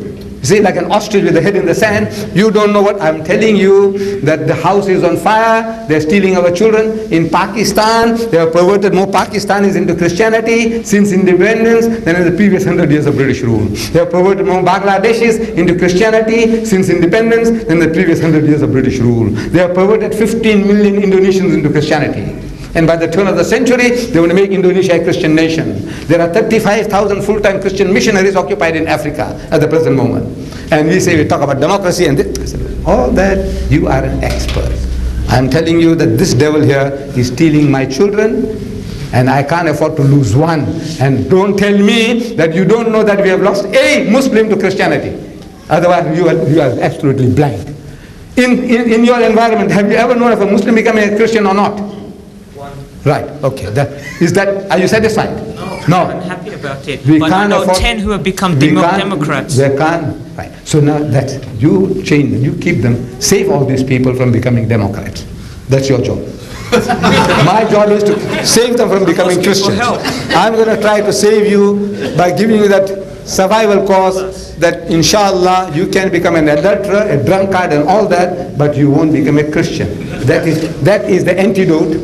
See, like an ostrich with the head in the sand, you don't know what I'm telling you, that the house is on fire, they're stealing our children. In Pakistan, they have perverted more Pakistanis into Christianity since independence than in the previous 100 years of British rule. They have perverted more Bangladeshis into Christianity since independence than the previous 100 years of British rule. They have perverted 15 million Indonesians into Christianity. And by the turn of the century, they want to make Indonesia a Christian nation. There are 35,000 full-time Christian missionaries occupied in Africa at the present moment. And we say, we talk about democracy and this. I said, all that, you are an expert. I'm telling you that this devil here is stealing my children, and I can't afford to lose one. And don't tell me that you don't know that we have lost a Muslim to Christianity. Otherwise, you are absolutely blind. In your environment, have you ever known of a Muslim becoming a Christian or not? Right, okay. Are you satisfied? No. I'm happy about it. But I know 10 who have become Democrats. They can't. Right. So now that you change them, you keep them, save all these people from becoming Democrats. That's your job. My job is to save them from becoming Christians. I'm going to try to save you by giving you that survival course that inshallah you can become an adulterer, a drunkard and all that, but you won't become a Christian. That is the antidote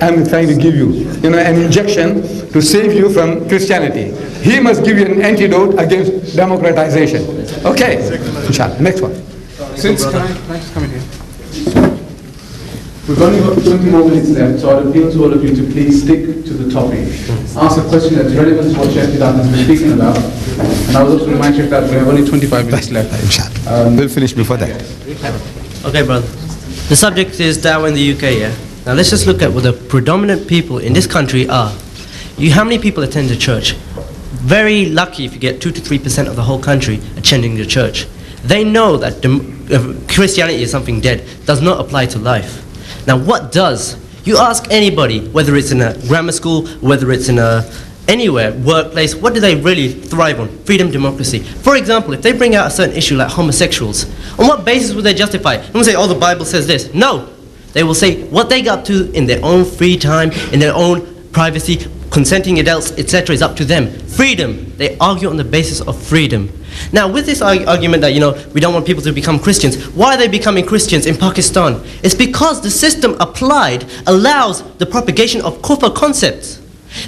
I'm trying to give you. You know, an injection to save you from Christianity. He must give you an antidote against democratization. Okay. Inshallah. Next one. Since, can I just come in here? We've only got 20 more minutes left, so I'd appeal to all of you to please stick to the topic. Ask a question that's relevant to what Sheikh Deedat has been speaking about. And I will also remind Sheikh that we have only 25 minutes left. Inshallah. We'll finish before that. Okay, brother. The subject is Dawah in the UK, yeah? Now let's just look at what the predominant people in this country are. How many people attend the church? Very lucky if you get 2 to 3% of the whole country attending the church. They know that Christianity is something dead, does not apply to life. Now what does? You ask anybody, whether it's in a grammar school, whether it's in anywhere, workplace, what do they really thrive on? Freedom, democracy. For example, if they bring out a certain issue like homosexuals, on what basis would they justify it? They won't say, oh, the Bible says this. No. They will say what they got to in their own free time, in their own privacy, consenting adults, etc. is up to them. Freedom. They argue on the basis of freedom. Now, with this argument that, we don't want people to become Christians, why are they becoming Christians in Pakistan? It's because the system applied allows the propagation of kufr concepts.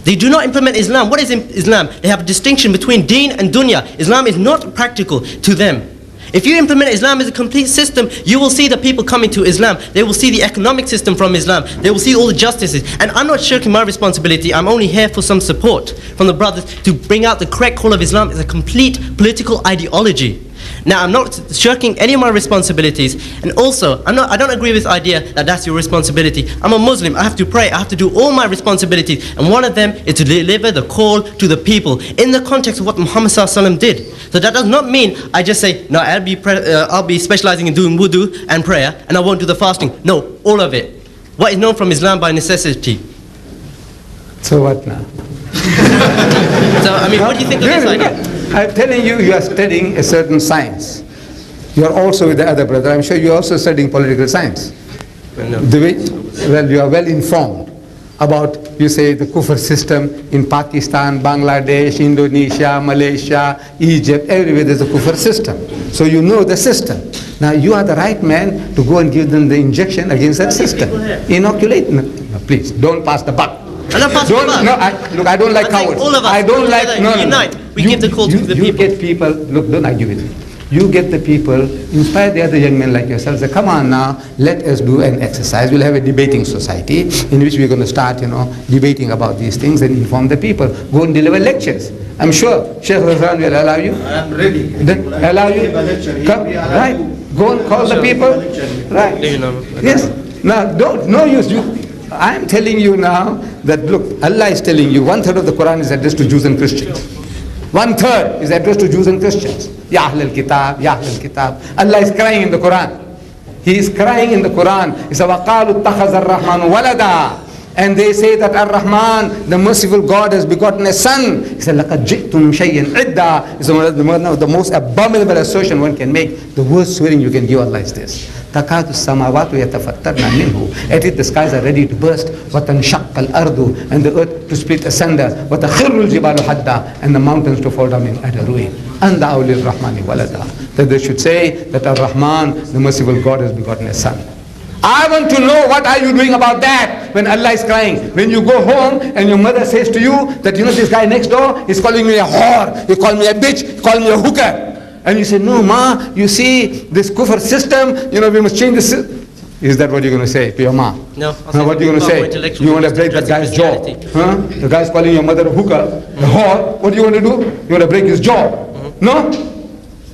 They do not implement Islam. What is Islam? They have a distinction between deen and dunya. Islam is not practical to them. If you implement Islam as a complete system, you will see the people coming to Islam. They will see the economic system from Islam. They will see all the justices. And I'm not shirking my responsibility. I'm only here for some support from the brothers to bring out the correct call of Islam as a complete political ideology. Now, I'm not shirking any of my responsibilities, and also, I don't agree with the idea that that's your responsibility. I'm a Muslim, I have to pray, I have to do all my responsibilities, and one of them is to deliver the call to the people in the context of what Muhammad ﷺ did. So that does not mean I just say, no, I'll be specializing in doing wudu and prayer, and I won't do the fasting. No, all of it. What is known from Islam by necessity. So what now? So, what do you think of this idea? I'm telling you, you are studying a certain science. You are also with the other brother. I'm sure you are also studying political science. Well, you are well informed about, you say, the kufr system in Pakistan, Bangladesh, Indonesia, Malaysia, Egypt, everywhere there's a kufr system. So you know the system. Now you are the right man to go and give them the injection against that system. Inoculate. No, please, don't pass the buck. Look, I don't like cowards. All of us, I don't like. Unite. We give the call to the people. You get people. Look, don't argue with me. You get the people, inspire the other young men like yourselves. Say, come on now, let us do an exercise. We'll have a debating society in which we're going to start, debating about these things and inform the people. Go and deliver lectures. I'm sure Sheikh Razan will allow you. I am ready. Then allow you. Come, right. Go and call the people. Right. Yes. Now, no use. I am telling you now that, look, Allah is telling you 1/3 of the Quran is addressed to Jews and Christians. 1/3 is addressed to Jews and Christians. Ya Ahlul Kitab, Ya Ahlul Kitab. Allah is crying in the Quran. He is crying in the Quran. He says, وَقَالُوا اتَّخَذَ الرَّحْمَنُ وَلَدًا. And they say that Ar-Rahman, the merciful God, has begotten a son. He said, لَقَدْ جِئْتُمْ شَيْءٍ عِدًّا. It's one of the most abominable assertion one can make. The worst swearing you can give Allah is this. تَكَادُ السَّمَاوَاتُ يَتَفَطَّرْنَ مِنْهُ. At it the skies are ready to burst. وَتَنْشَقَّ الْأَرْضُ. And the earth to split asunder. وَتَخِرُّ الْجِبَالُ حَدًّا. And the mountains to fall down in utter ruin. أَنْ دَعَوْا لِلرَّحْمَنِ وَلَدًا. That they should say that Ar-Rahman, the merciful God, has begotten a son. I want to know, what are you doing about that when Allah is crying? When you go home and your mother says to you that, this guy next door is calling me a whore, he called me a bitch, he called me a hooker. And you say, no, ma, you see, this kufr system, we must change this system. Is that what you're going to say to your ma? No. What are you going to say? You want to break that guy's jaw? Huh? The guy's calling your mother a hooker, a whore. What do you want to do? You want to break his jaw? No?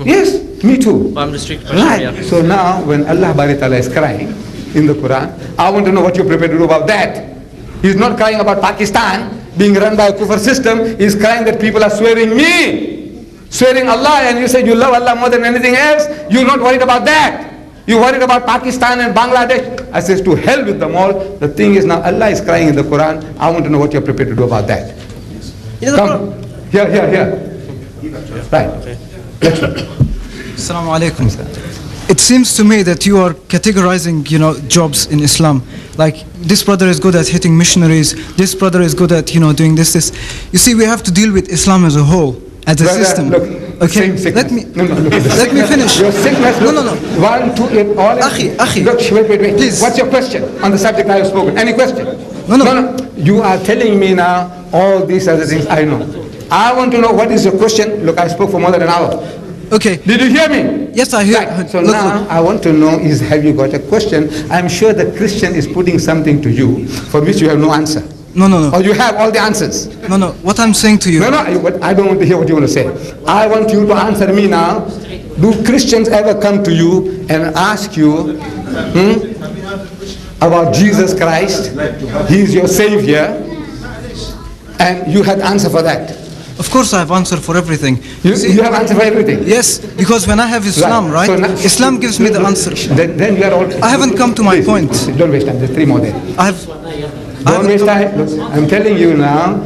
Yes, me too. I'm restricted. Right. So now, when Allah Ta'ala is crying in the Quran, I want to know what you're prepared to do about that. He's not crying about Pakistan being run by a kufr system. He's crying that people are swearing Allah, and you said you love Allah more than anything else. You're not worried about that. You're worried about Pakistan and Bangladesh. I says, to hell with them all. The thing is, now Allah is crying in the Quran. I want to know what you're prepared to do about that. Come. Here. Right. Assalamu alaikum. It seems to me that you are categorizing, jobs in Islam. Like, this brother is good at hitting missionaries. This brother is good at, doing this. You see, we have to deal with Islam as a whole, as a system. Look, Okay, let me finish. Your sickness. No. 1, 2, all. Akhi. Look, wait. Please. What's your question on the subject I have spoken? Any question? No. You are telling me now all these other things I know. I want to know what is your question. Look, I spoke for more than an hour. Okay. Did you hear me? Yes, I hear. Right. So now I want to know is, have you got a question? I'm sure the Christian is putting something to you for which you have no answer. No. Or you have all the answers. No. What I'm saying to you. No. I don't want to hear what you want to say. I want you to answer me now. Do Christians ever come to you and ask you about Jesus Christ? He is your Savior. And you had answer for that. Of course I have answer for everything. You have answer for everything? Yes, because when I have Islam, right? So now, Islam gives me the answer. Then you are all... I haven't come to my point. Don't waste time. There's 3 more there. Don't waste time. Look, I'm telling you now.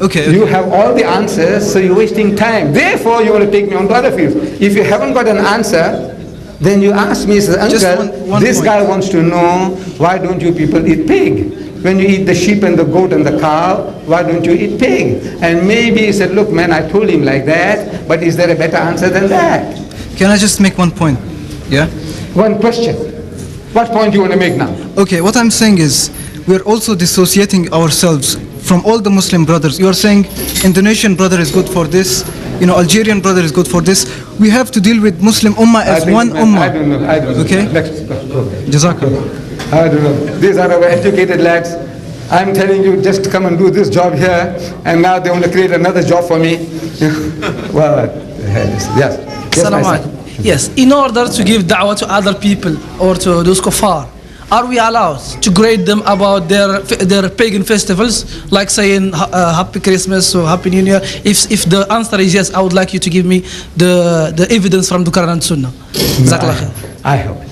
Okay. You have all the answers, so you're wasting time. Therefore, you want to take me on to other fields. If you haven't got an answer, then you ask me, say, Uncle, this guy wants to know, why don't you people eat pig? When you eat the sheep and the goat and the cow, why don't you eat pig? And maybe he said, look man, I told him like that, but is there a better answer than that? Can I just make one point? Yeah? One question. What point do you want to make now? Okay, what I'm saying is, we're also dissociating ourselves from all the Muslim brothers. You are saying Indonesian brother is good for this, Algerian brother is good for this. We have to deal with Muslim Ummah as one Ummah. I don't know. Okay? Jazakallah. I don't know. These are our educated lads. I'm telling you, just come and do this job here, and now they want to create another job for me. Well, yes. Yes, in order to give da'wah to other people or to those kuffar, are we allowed to grade them about their pagan festivals, like saying Happy Christmas or Happy New Year? If the answer is yes, I would like you to give me the evidence from the Quran and Sunnah. I hope it.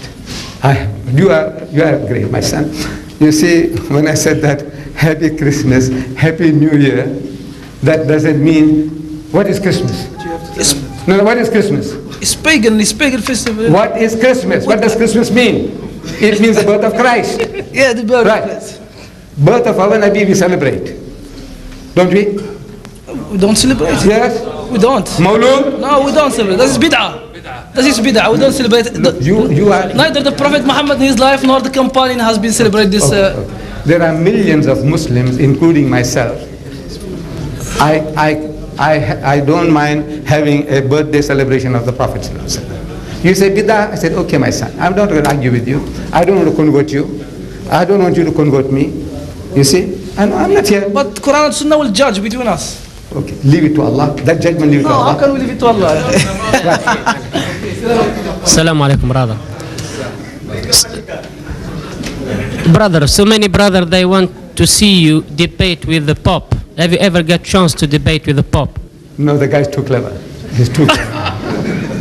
You are great, my son. You see, when I said that Happy Christmas, Happy New Year, that doesn't mean, what is Christmas? What is Christmas? It's pagan festival. What is Christmas? What does Christmas mean? It means the birth of Christ. Yeah, the birth of Christ. Birth of our Nabi we celebrate. Don't we? We don't celebrate. Yes. We don't. Mawlud? No, we don't celebrate. That is bid'ah. That is bid'ah. We don't celebrate. You are... Neither the Prophet Muhammad in his life nor the companion has been celebrated this. There are millions of Muslims, including myself. I don't mind having a birthday celebration of the Prophet. You say bid'ah, I said, okay, my son, I'm not going to argue with you. I don't want to convert you. I don't want you to convert me. You see? And I'm not here. But Quran and Sunnah will judge between us. Okay, leave it to Allah. That judgment, leave it to Allah. How can we leave it to Allah? Assalamu alaikum, brother. Brother, so many brothers, they want to see you debate with the Pope. Have you ever got chance to debate with the Pope? No, the guy's too clever. He's too clever.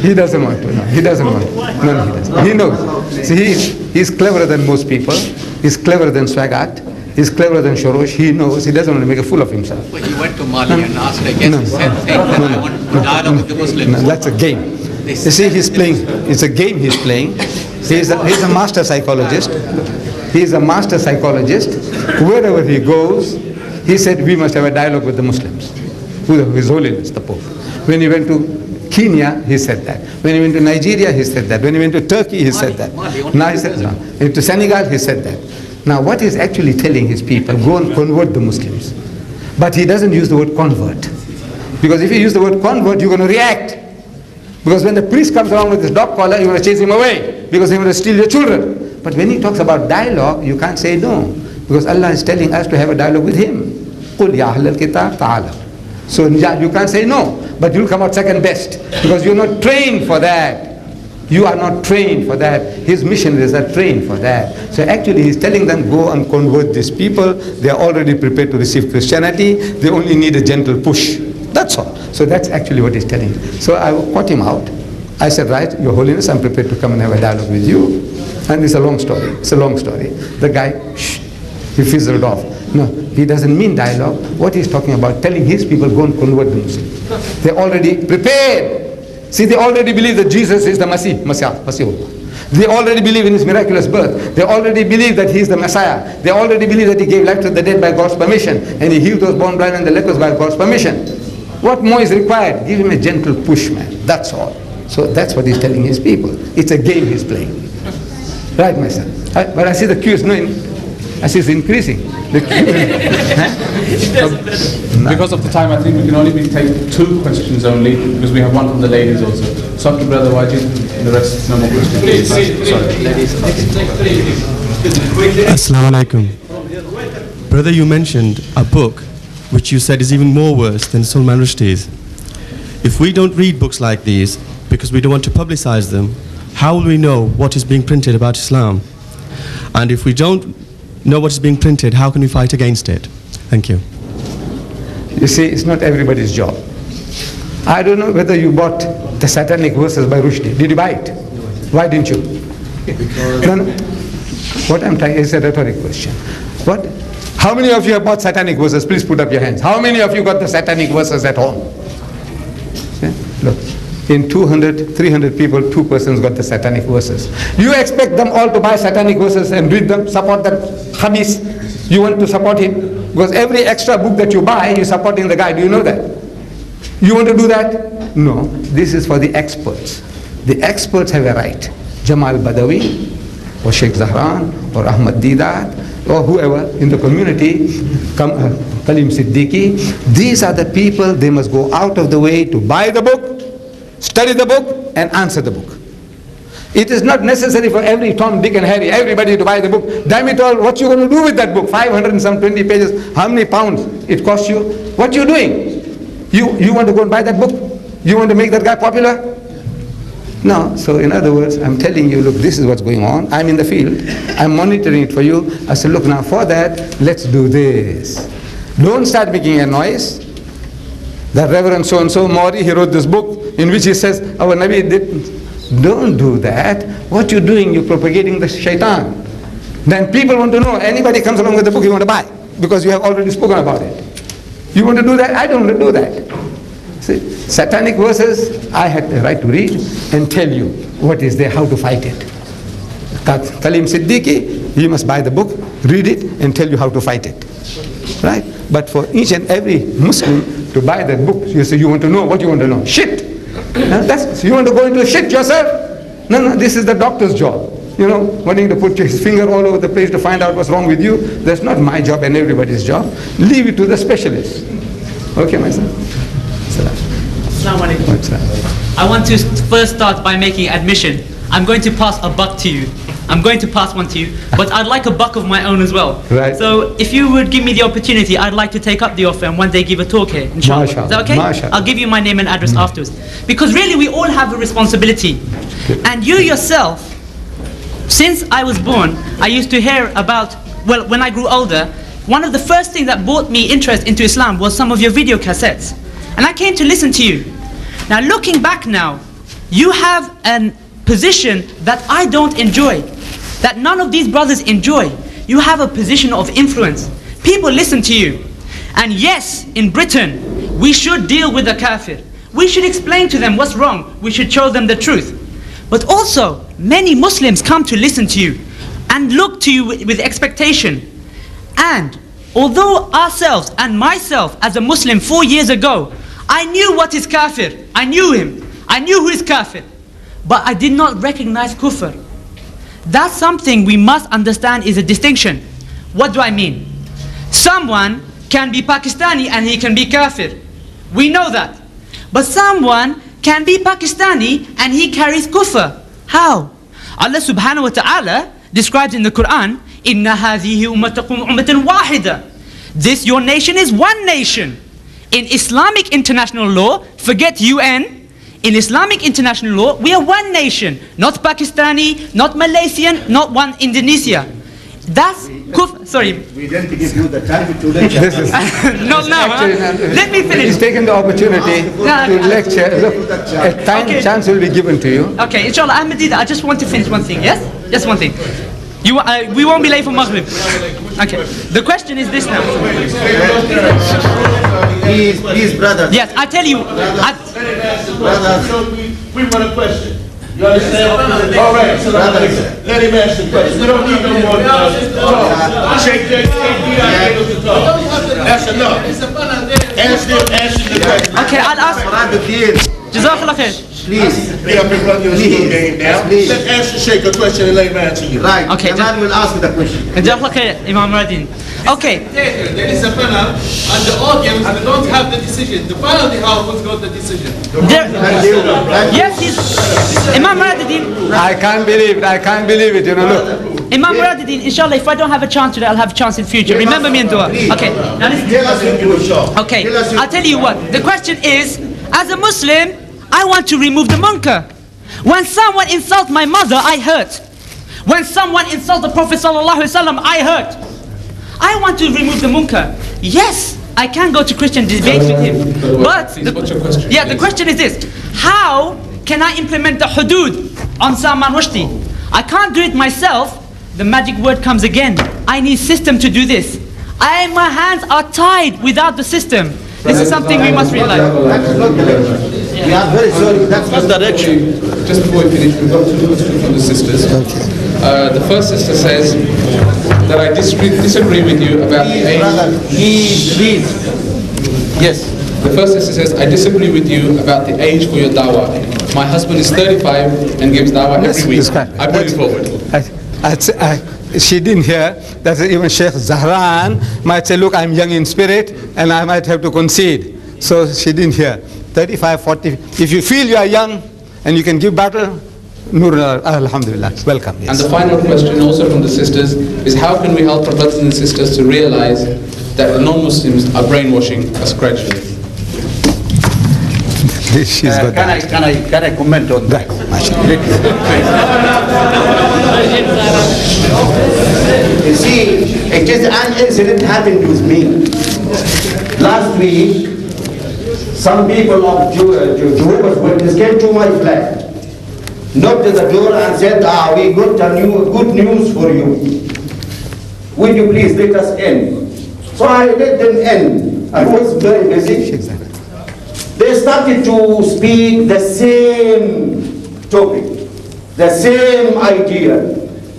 He doesn't want to. No, he doesn't want to. No, he doesn't. He knows. See, he's cleverer than most people. He's cleverer than Swagat. He's cleverer than Shorosh. He knows. He doesn't want to make a fool of himself. Well, he went to Mali and asked again the same thing. I want to dialogue with the Muslims. No, that's a game. You see, he's playing. It's a game he's playing. He's a master psychologist. He's a master psychologist. Wherever he goes, he said, we must have a dialogue with the Muslims. With His Holiness, the Pope. When he went to Kenya, he said that. When he went to Nigeria, he said that. When he went to Turkey, he said that. Now he said, no. To Senegal, he said that. Now what he's actually telling his people, go and convert the Muslims. But he doesn't use the word convert. Because if you use the word convert, you're going to react. Because when the priest comes around with his dog collar, you're going to chase him away. Because he's going to steal your children. But when he talks about dialogue, you can't say no. Because Allah is telling us to have a dialogue with him. قُلْ يَا أَهْلَ الْكِتَابِ تَعَالَوْا. So you can't say no, but you'll come out second best because you're not trained for that. You are not trained for that. His missionaries are trained for that. So actually he's telling them, go and convert these people. They are already prepared to receive Christianity. They only need a gentle push. That's all. So that's actually what he's telling. So I caught him out. I said, right, Your Holiness, I'm prepared to come and have a dialogue with you. And it's a long story. It's a long story. The guy, he fizzled off. No, he doesn't mean dialogue. What he's talking about, telling his people, go and convert the Muslims. They're already prepared. See, they already believe that Jesus is the Masih. They already believe in his miraculous birth. They already believe that he is the Messiah. They already believe that he gave life to the dead by God's permission. And he healed those born blind and the lepers by God's permission. What more is required? Give him a gentle push, man. That's all. So that's what he's telling his people. It's a game he's playing. Right, my son? But I see the queue is I see it's increasing. The Because of the time, I think we can only take 2 questions only, because we have one from the ladies also. So, to Brother Wajid, and the rest, no more questions, please. Sorry. Assalamu alaikum. Brother, you mentioned a book which you said is even more worse than Salman Rushdie's. If we don't read books like these because we don't want to publicize them, how will we know what is being printed about Islam? And if we don't know what is being printed, how can we fight against it? Thank you. You see, it's not everybody's job. I don't know whether you bought the Satanic Verses by Rushdie. Did you buy it? Why didn't you? No, no. What I'm trying is a rhetoric question. What? How many of you have bought Satanic Verses? Please put up your hands. How many of you got the Satanic Verses at home? Yeah? Look, in 200, 300 people, 2 persons got the Satanic Verses. Do you expect them all to buy Satanic Verses and read them, support that Khamis? You want to support him? Because every extra book that you buy, you're supporting the guy. Do you know that? You want to do that? No. This is for the experts. The experts have a right. Jamal Badawi, or Sheikh Zahran, or Ahmed Deedat, or whoever in the community, Kalim Siddiqui. These are the people, they must go out of the way to buy the book, study the book, and answer the book. It is not necessary for every Tom, Dick and Harry, everybody to buy the book. Damn it all, what you going to do with that book? 520 pages, how many pounds it costs you? What you doing? You want to go and buy that book? You want to make that guy popular? No. So in other words, I'm telling you, look, this is what's going on. I'm in the field. I'm monitoring it for you. I said, look, now for that, let's do this. Don't start making a noise. That Reverend so-and-so, Mori, he wrote this book in which he says, our Nabi did. Don't do that. What you're doing, you're propagating the shaitan. Then people want to know, anybody comes along with the book you want to buy, because you have already spoken about it. You want to do that? I don't want to do that. See, Satanic Verses, I had the right to read and tell you what is there, how to fight it. Kalim Siddiqui, you must buy the book, read it, and tell you how to fight it. Right? But for each and every Muslim to buy that book, you say, you want to know what you want to know? Shit! You want to go into shit yourself? No, this is the doctor's job. You know, wanting to put his finger all over the place to find out what's wrong with you. That's not my job and everybody's job. Leave it to the specialist. Okay, my son? Assalamu alaikum. I want to first start by making admission. I'm going to pass a buck to you. I'm going to pass one to you, but I'd like a buck of my own as well. Right. So if you would give me the opportunity, I'd like to take up the offer and one day give a talk here, inshallah. Is that okay? I'll give you my name and address afterwards. Because really we all have a responsibility. And you yourself, since I was born, I used to hear about, well, when I grew older, one of the first things that brought me interest into Islam was some of your video cassettes. And I came to listen to you. Now looking back now, you have a position that I don't enjoy, that none of these brothers enjoy. You have a position of influence. People listen to you. And yes, in Britain, we should deal with the kafir. We should explain to them what's wrong. We should show them the truth. But also, many Muslims come to listen to you and look to you with expectation. And although ourselves and myself as a Muslim 4 years ago, I knew what is kafir. I knew him. I knew who is kafir. But I did not recognize kufr. That's something we must understand is a distinction. What do I mean? Someone can be Pakistani and he can be kafir. We know that. But someone can be Pakistani and he carries kufr. How? Allah subhanahu wa ta'ala describes in the Quran, Inna hadhihi ummatakum ummatan wahida. This your nation is one nation. In Islamic international law, forget UN, in Islamic international law, we are one nation. Not Pakistani, not Malaysian, not one Indonesia. That's sorry. We didn't give you the time to lecture. Not now. Let me finish. He's taken the opportunity to lecture. Look, a chance will be given to you. Okay, inshallah, Ahmed Deedat, I just want to finish one thing, yes? Just one thing. We won't be late for Maghrib. Okay. The question is this now. Please, brother. Yes, I tell you. We want a question. You understand? All right. So let him ask the question. We don't need no more talk. Sheikh Ahmed Deedat, that's enough. Answer the question. Okay, I'll ask. Jazakallah khair. Please. We have been running your school game now. Please. Let's answer Sheikh a question and let him answer you. Right. Okay. Jamal will ask the question. Jazakallah khair, Imam Radin. Okay. There is a panel, and the audience they don't have the decision. The panel they have who's got the decision. Yes, Imam Radin. I can't believe it, you know, look. Imam Radin, inshallah, if I don't have a chance today, I'll have a chance in future. Remember me in dua. Okay. Now listen. Okay. I'll tell you what. The question is, as a Muslim, I want to remove the munkar. When someone insults my mother, I hurt. When someone insults the Prophet ﷺ, I hurt. I want to remove the munkar. Yes, I can go to Christian debates with him. But the question is this: how can I implement the hudud on Salman Rushdie? I can't do it myself. The magic word comes again. I need system to do this. My hands are tied without the system. This is something we must realize. We are very sorry. That's not direction. Just before we finish, we've got two questions from the sisters. The first sister says that I disagree with you about the age. Yes. The first sister says, I disagree with you about the age for your dawah. My husband is 35 and gives dawah every week. I put it forward. She didn't hear that even Sheikh Zahran might say, look, I'm young in spirit and I might have to concede. So she didn't hear. 35, 40. If you feel you are young and you can give battle, Nur Alhamdulillah. Welcome. Yes. And the final question also from the sisters is, how can we help our brothers and sisters to realize that non-Muslims are brainwashing us gradually? Can I comment on that? You see, it is an incident happened with me. Last week, some people of Jehovah's Witnesses came to my flat, knocked at the door and said, we got good news for you. Will you please let us in? So I let them in. I was very busy. They started to speak the same topic, the same idea,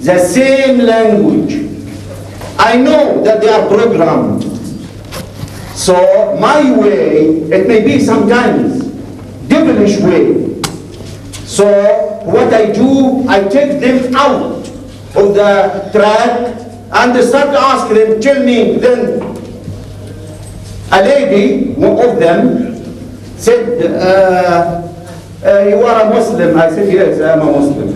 the same language. I know that they are programmed. So my way, it may be sometimes devilish way. So what I do, I take them out of the track and start to ask them, tell me. Then a lady, one of them, said, you are a Muslim. I said, yes, I am a Muslim.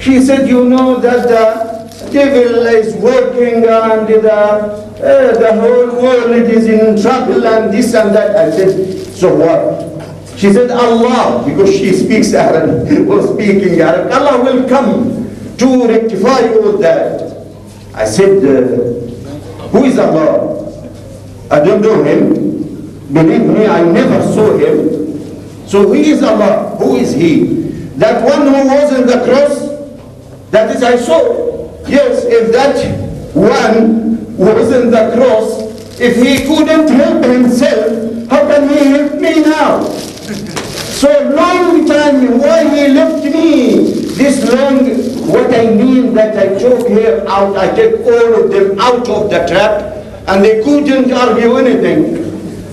She said, you know that the devil is working and the whole world is in trouble and this and that. I said, so what? She said, Allah, because she speaks Arabic, or speaking Arabic, Allah will come to rectify all that. I said, who is Allah? I don't know him. Believe me, I never saw him. So he is Allah. Who is he? That one who was on the cross, that is I saw. Yes, if that one was on the cross, if he couldn't help himself, how can he help me now? So long time, why he left me this long? What I mean that I took her out, I take all of them out of the trap, and they couldn't argue anything.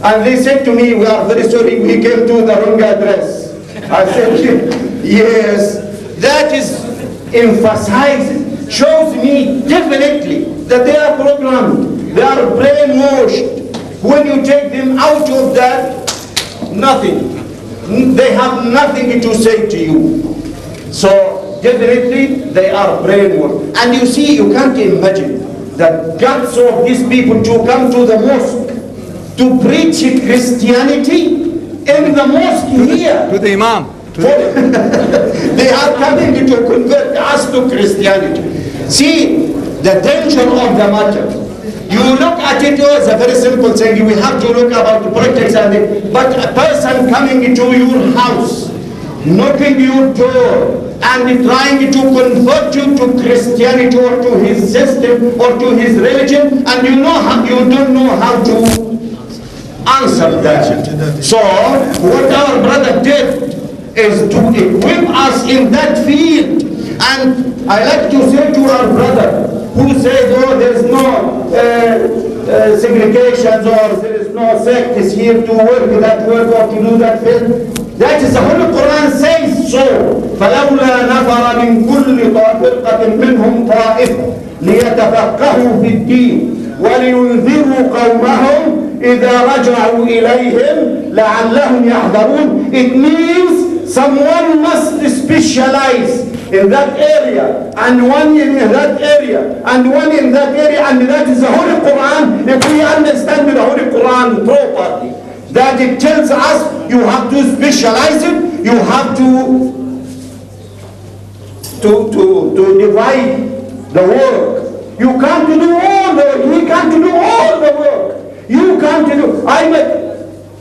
And they said to me, we are very sorry, we came to the wrong address. I said, yes, that is emphasizes, shows me definitely that they are programmed, they are brainwashed. When you take them out of that, nothing. They have nothing to say to you. So definitely they are brainwashed. And you see, you can't imagine the guts of these people to come to the mosque to preach Christianity in the mosque here. To the Imam. They are coming to convert us to Christianity. See, the danger of the matter. You look at it as a very simple thing. We have to look about the politics and it. But a person coming into your house, knocking your door, and trying to convert you to Christianity or to his system or to his religion, and you don't know how to answer that. So what our brother did is to equip us in that field. And I like to say to our brother, who says, oh, there is no segregation, or there is no sect is here to work that work or to do that thing. That is the Holy Quran says so. فَلَوْلَا نَفَرَ مِنْ كُلِّ فرقة منهم طائفة ليتفقهوا في الدين ولينذروا قومهم إذا رجعوا إليهم لعلهم يحذرون. It means someone must specialize in that area, and one in that area, and one in that area, and that is the Holy Quran. If we understand the Holy Quran properly, that it tells us you have to specialize it, you have to divide the work. You can't do all the work. We can't do all the work. You can't do. I met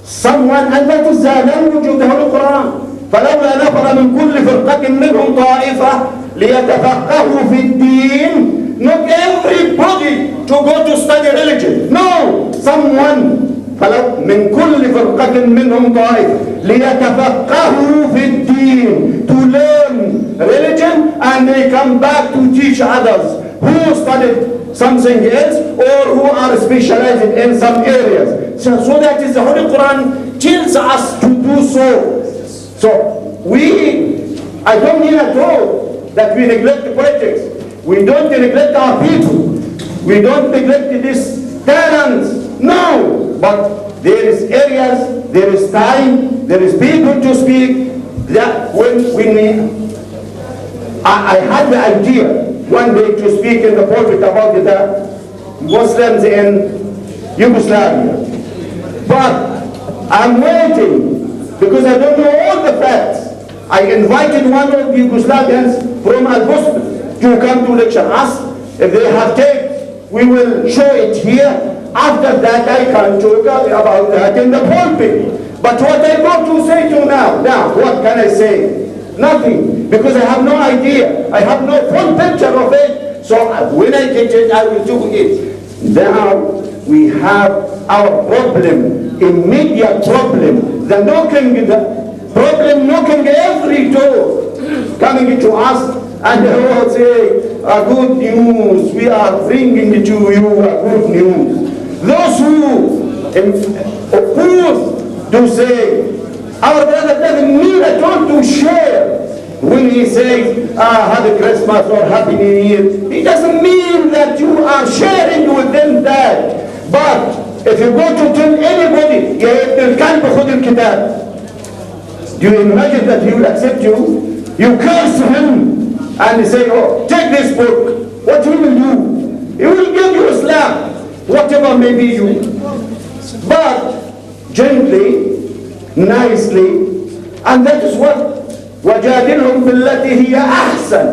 someone, and that is the language of the Holy Quran. فلولا نفر من كل فرقة منهم طائفة ليتفقهوا في الدين. Not everybody to go to study religion. No, someone. فلو من كل فرقة منهم طائفة ليتفقهوا في الدين, to learn religion, and they come back to teach others who studied something else or who are specialized in some areas. So that is the Holy Quran tells us to do so. So I don't mean at all that we neglect politics. We don't neglect our people. We don't neglect these talents. No, but there is areas, there is time, there is people to speak. That I had the idea one day to speak in the pulpit about the Muslims in Yugoslavia, but I'm waiting because I don't know all the facts. I invited one of the Yugoslavians from Albusna to come to lecture us. If they have tape, we will show it here. After that, I can talk about that in the pulpit. But what I want to say to now, what can I say? Nothing, because I have no idea. I have no full picture of it. So when I get it, I will do it. Now we have our problem, immediate problem, the problem knocking every door, coming to us, and they will say, good news, we are bringing to you good news. Those who oppose to say, our brother doesn't mean at all to share. When he says, Happy Christmas or Happy New Year, he doesn't mean that you are sharing with them that. But if you go to tell anybody, do you imagine that he will accept you? You curse him and say, oh, take this book. What he will do? He will give you a slap, whatever may be you. But gently, nicely, and that is what وَجَادِلْهُمْ بِالَّتِي هِيَ أَحْسَنُ.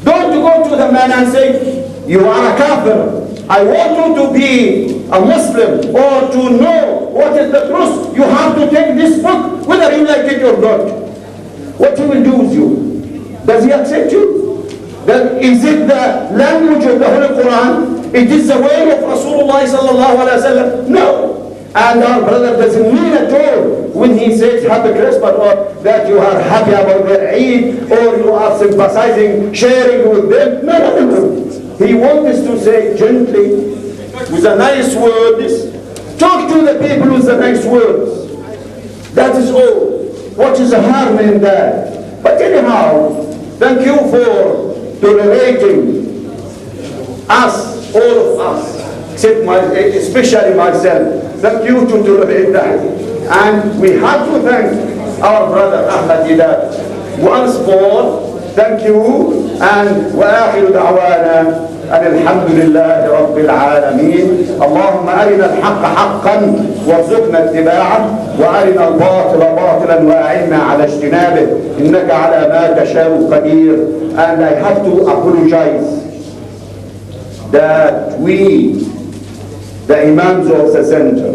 Don't go to the man and say, you are a kafir. I want you to be a Muslim or to know what is the truth. You have to take this book, whether you like it or not. What he will do with you? Does he accept you? Is it the language of the Holy Quran? It is the way of Rasulullah sallallahu alaihi wasallam? No. And our brother doesn't mean at all when he says Happy Christmas or that you are happy about their Eid or you are sympathizing, sharing with them. No. He wants us to say gently, with the nice words, talk to the people with the nice words. That is all. What is the harm in that? But anyhow, thank you for tolerating us, all of us, except especially myself. Thank you to tolerate that. And we have to thank our brother Ahmed Deedat once more. Thank you. And وآخر دعوانا أن الحمد لله رب العالمين. اللهم أرنا الحق حقا وارزقنا اتباعه وأرنا الباطل باطلا وأعنا على اجتنابه إنك على ما تشاء قدير. And I have to apologize that we, the imams of the center,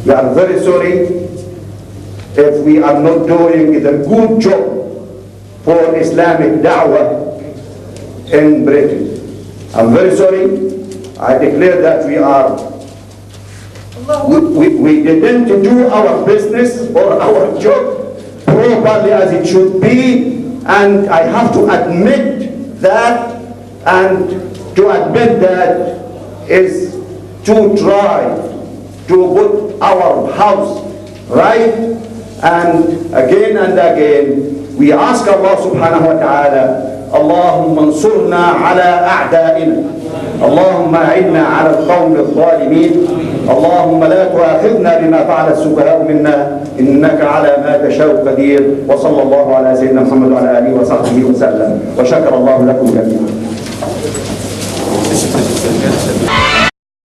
we are very sorry if we are not doing the good job for Islamic da'wah in Britain. I'm very sorry. I declare that we didn't do our business or our job properly as it should be, and I have to admit that and to admit that is to try to put our house right. And again we ask Allah subhanahu wa ta'ala, Allahumma ansurna ala a'da'ina, اللهم أعنا على القوم الظالمين، اللهم لا تؤاخذنا بما فعل السفهاء منا إنك على ما تشاء قدير. وصلى الله على سيدنا محمد وعلى آله وصحبه وسلم، وشكر الله لكم جميعا.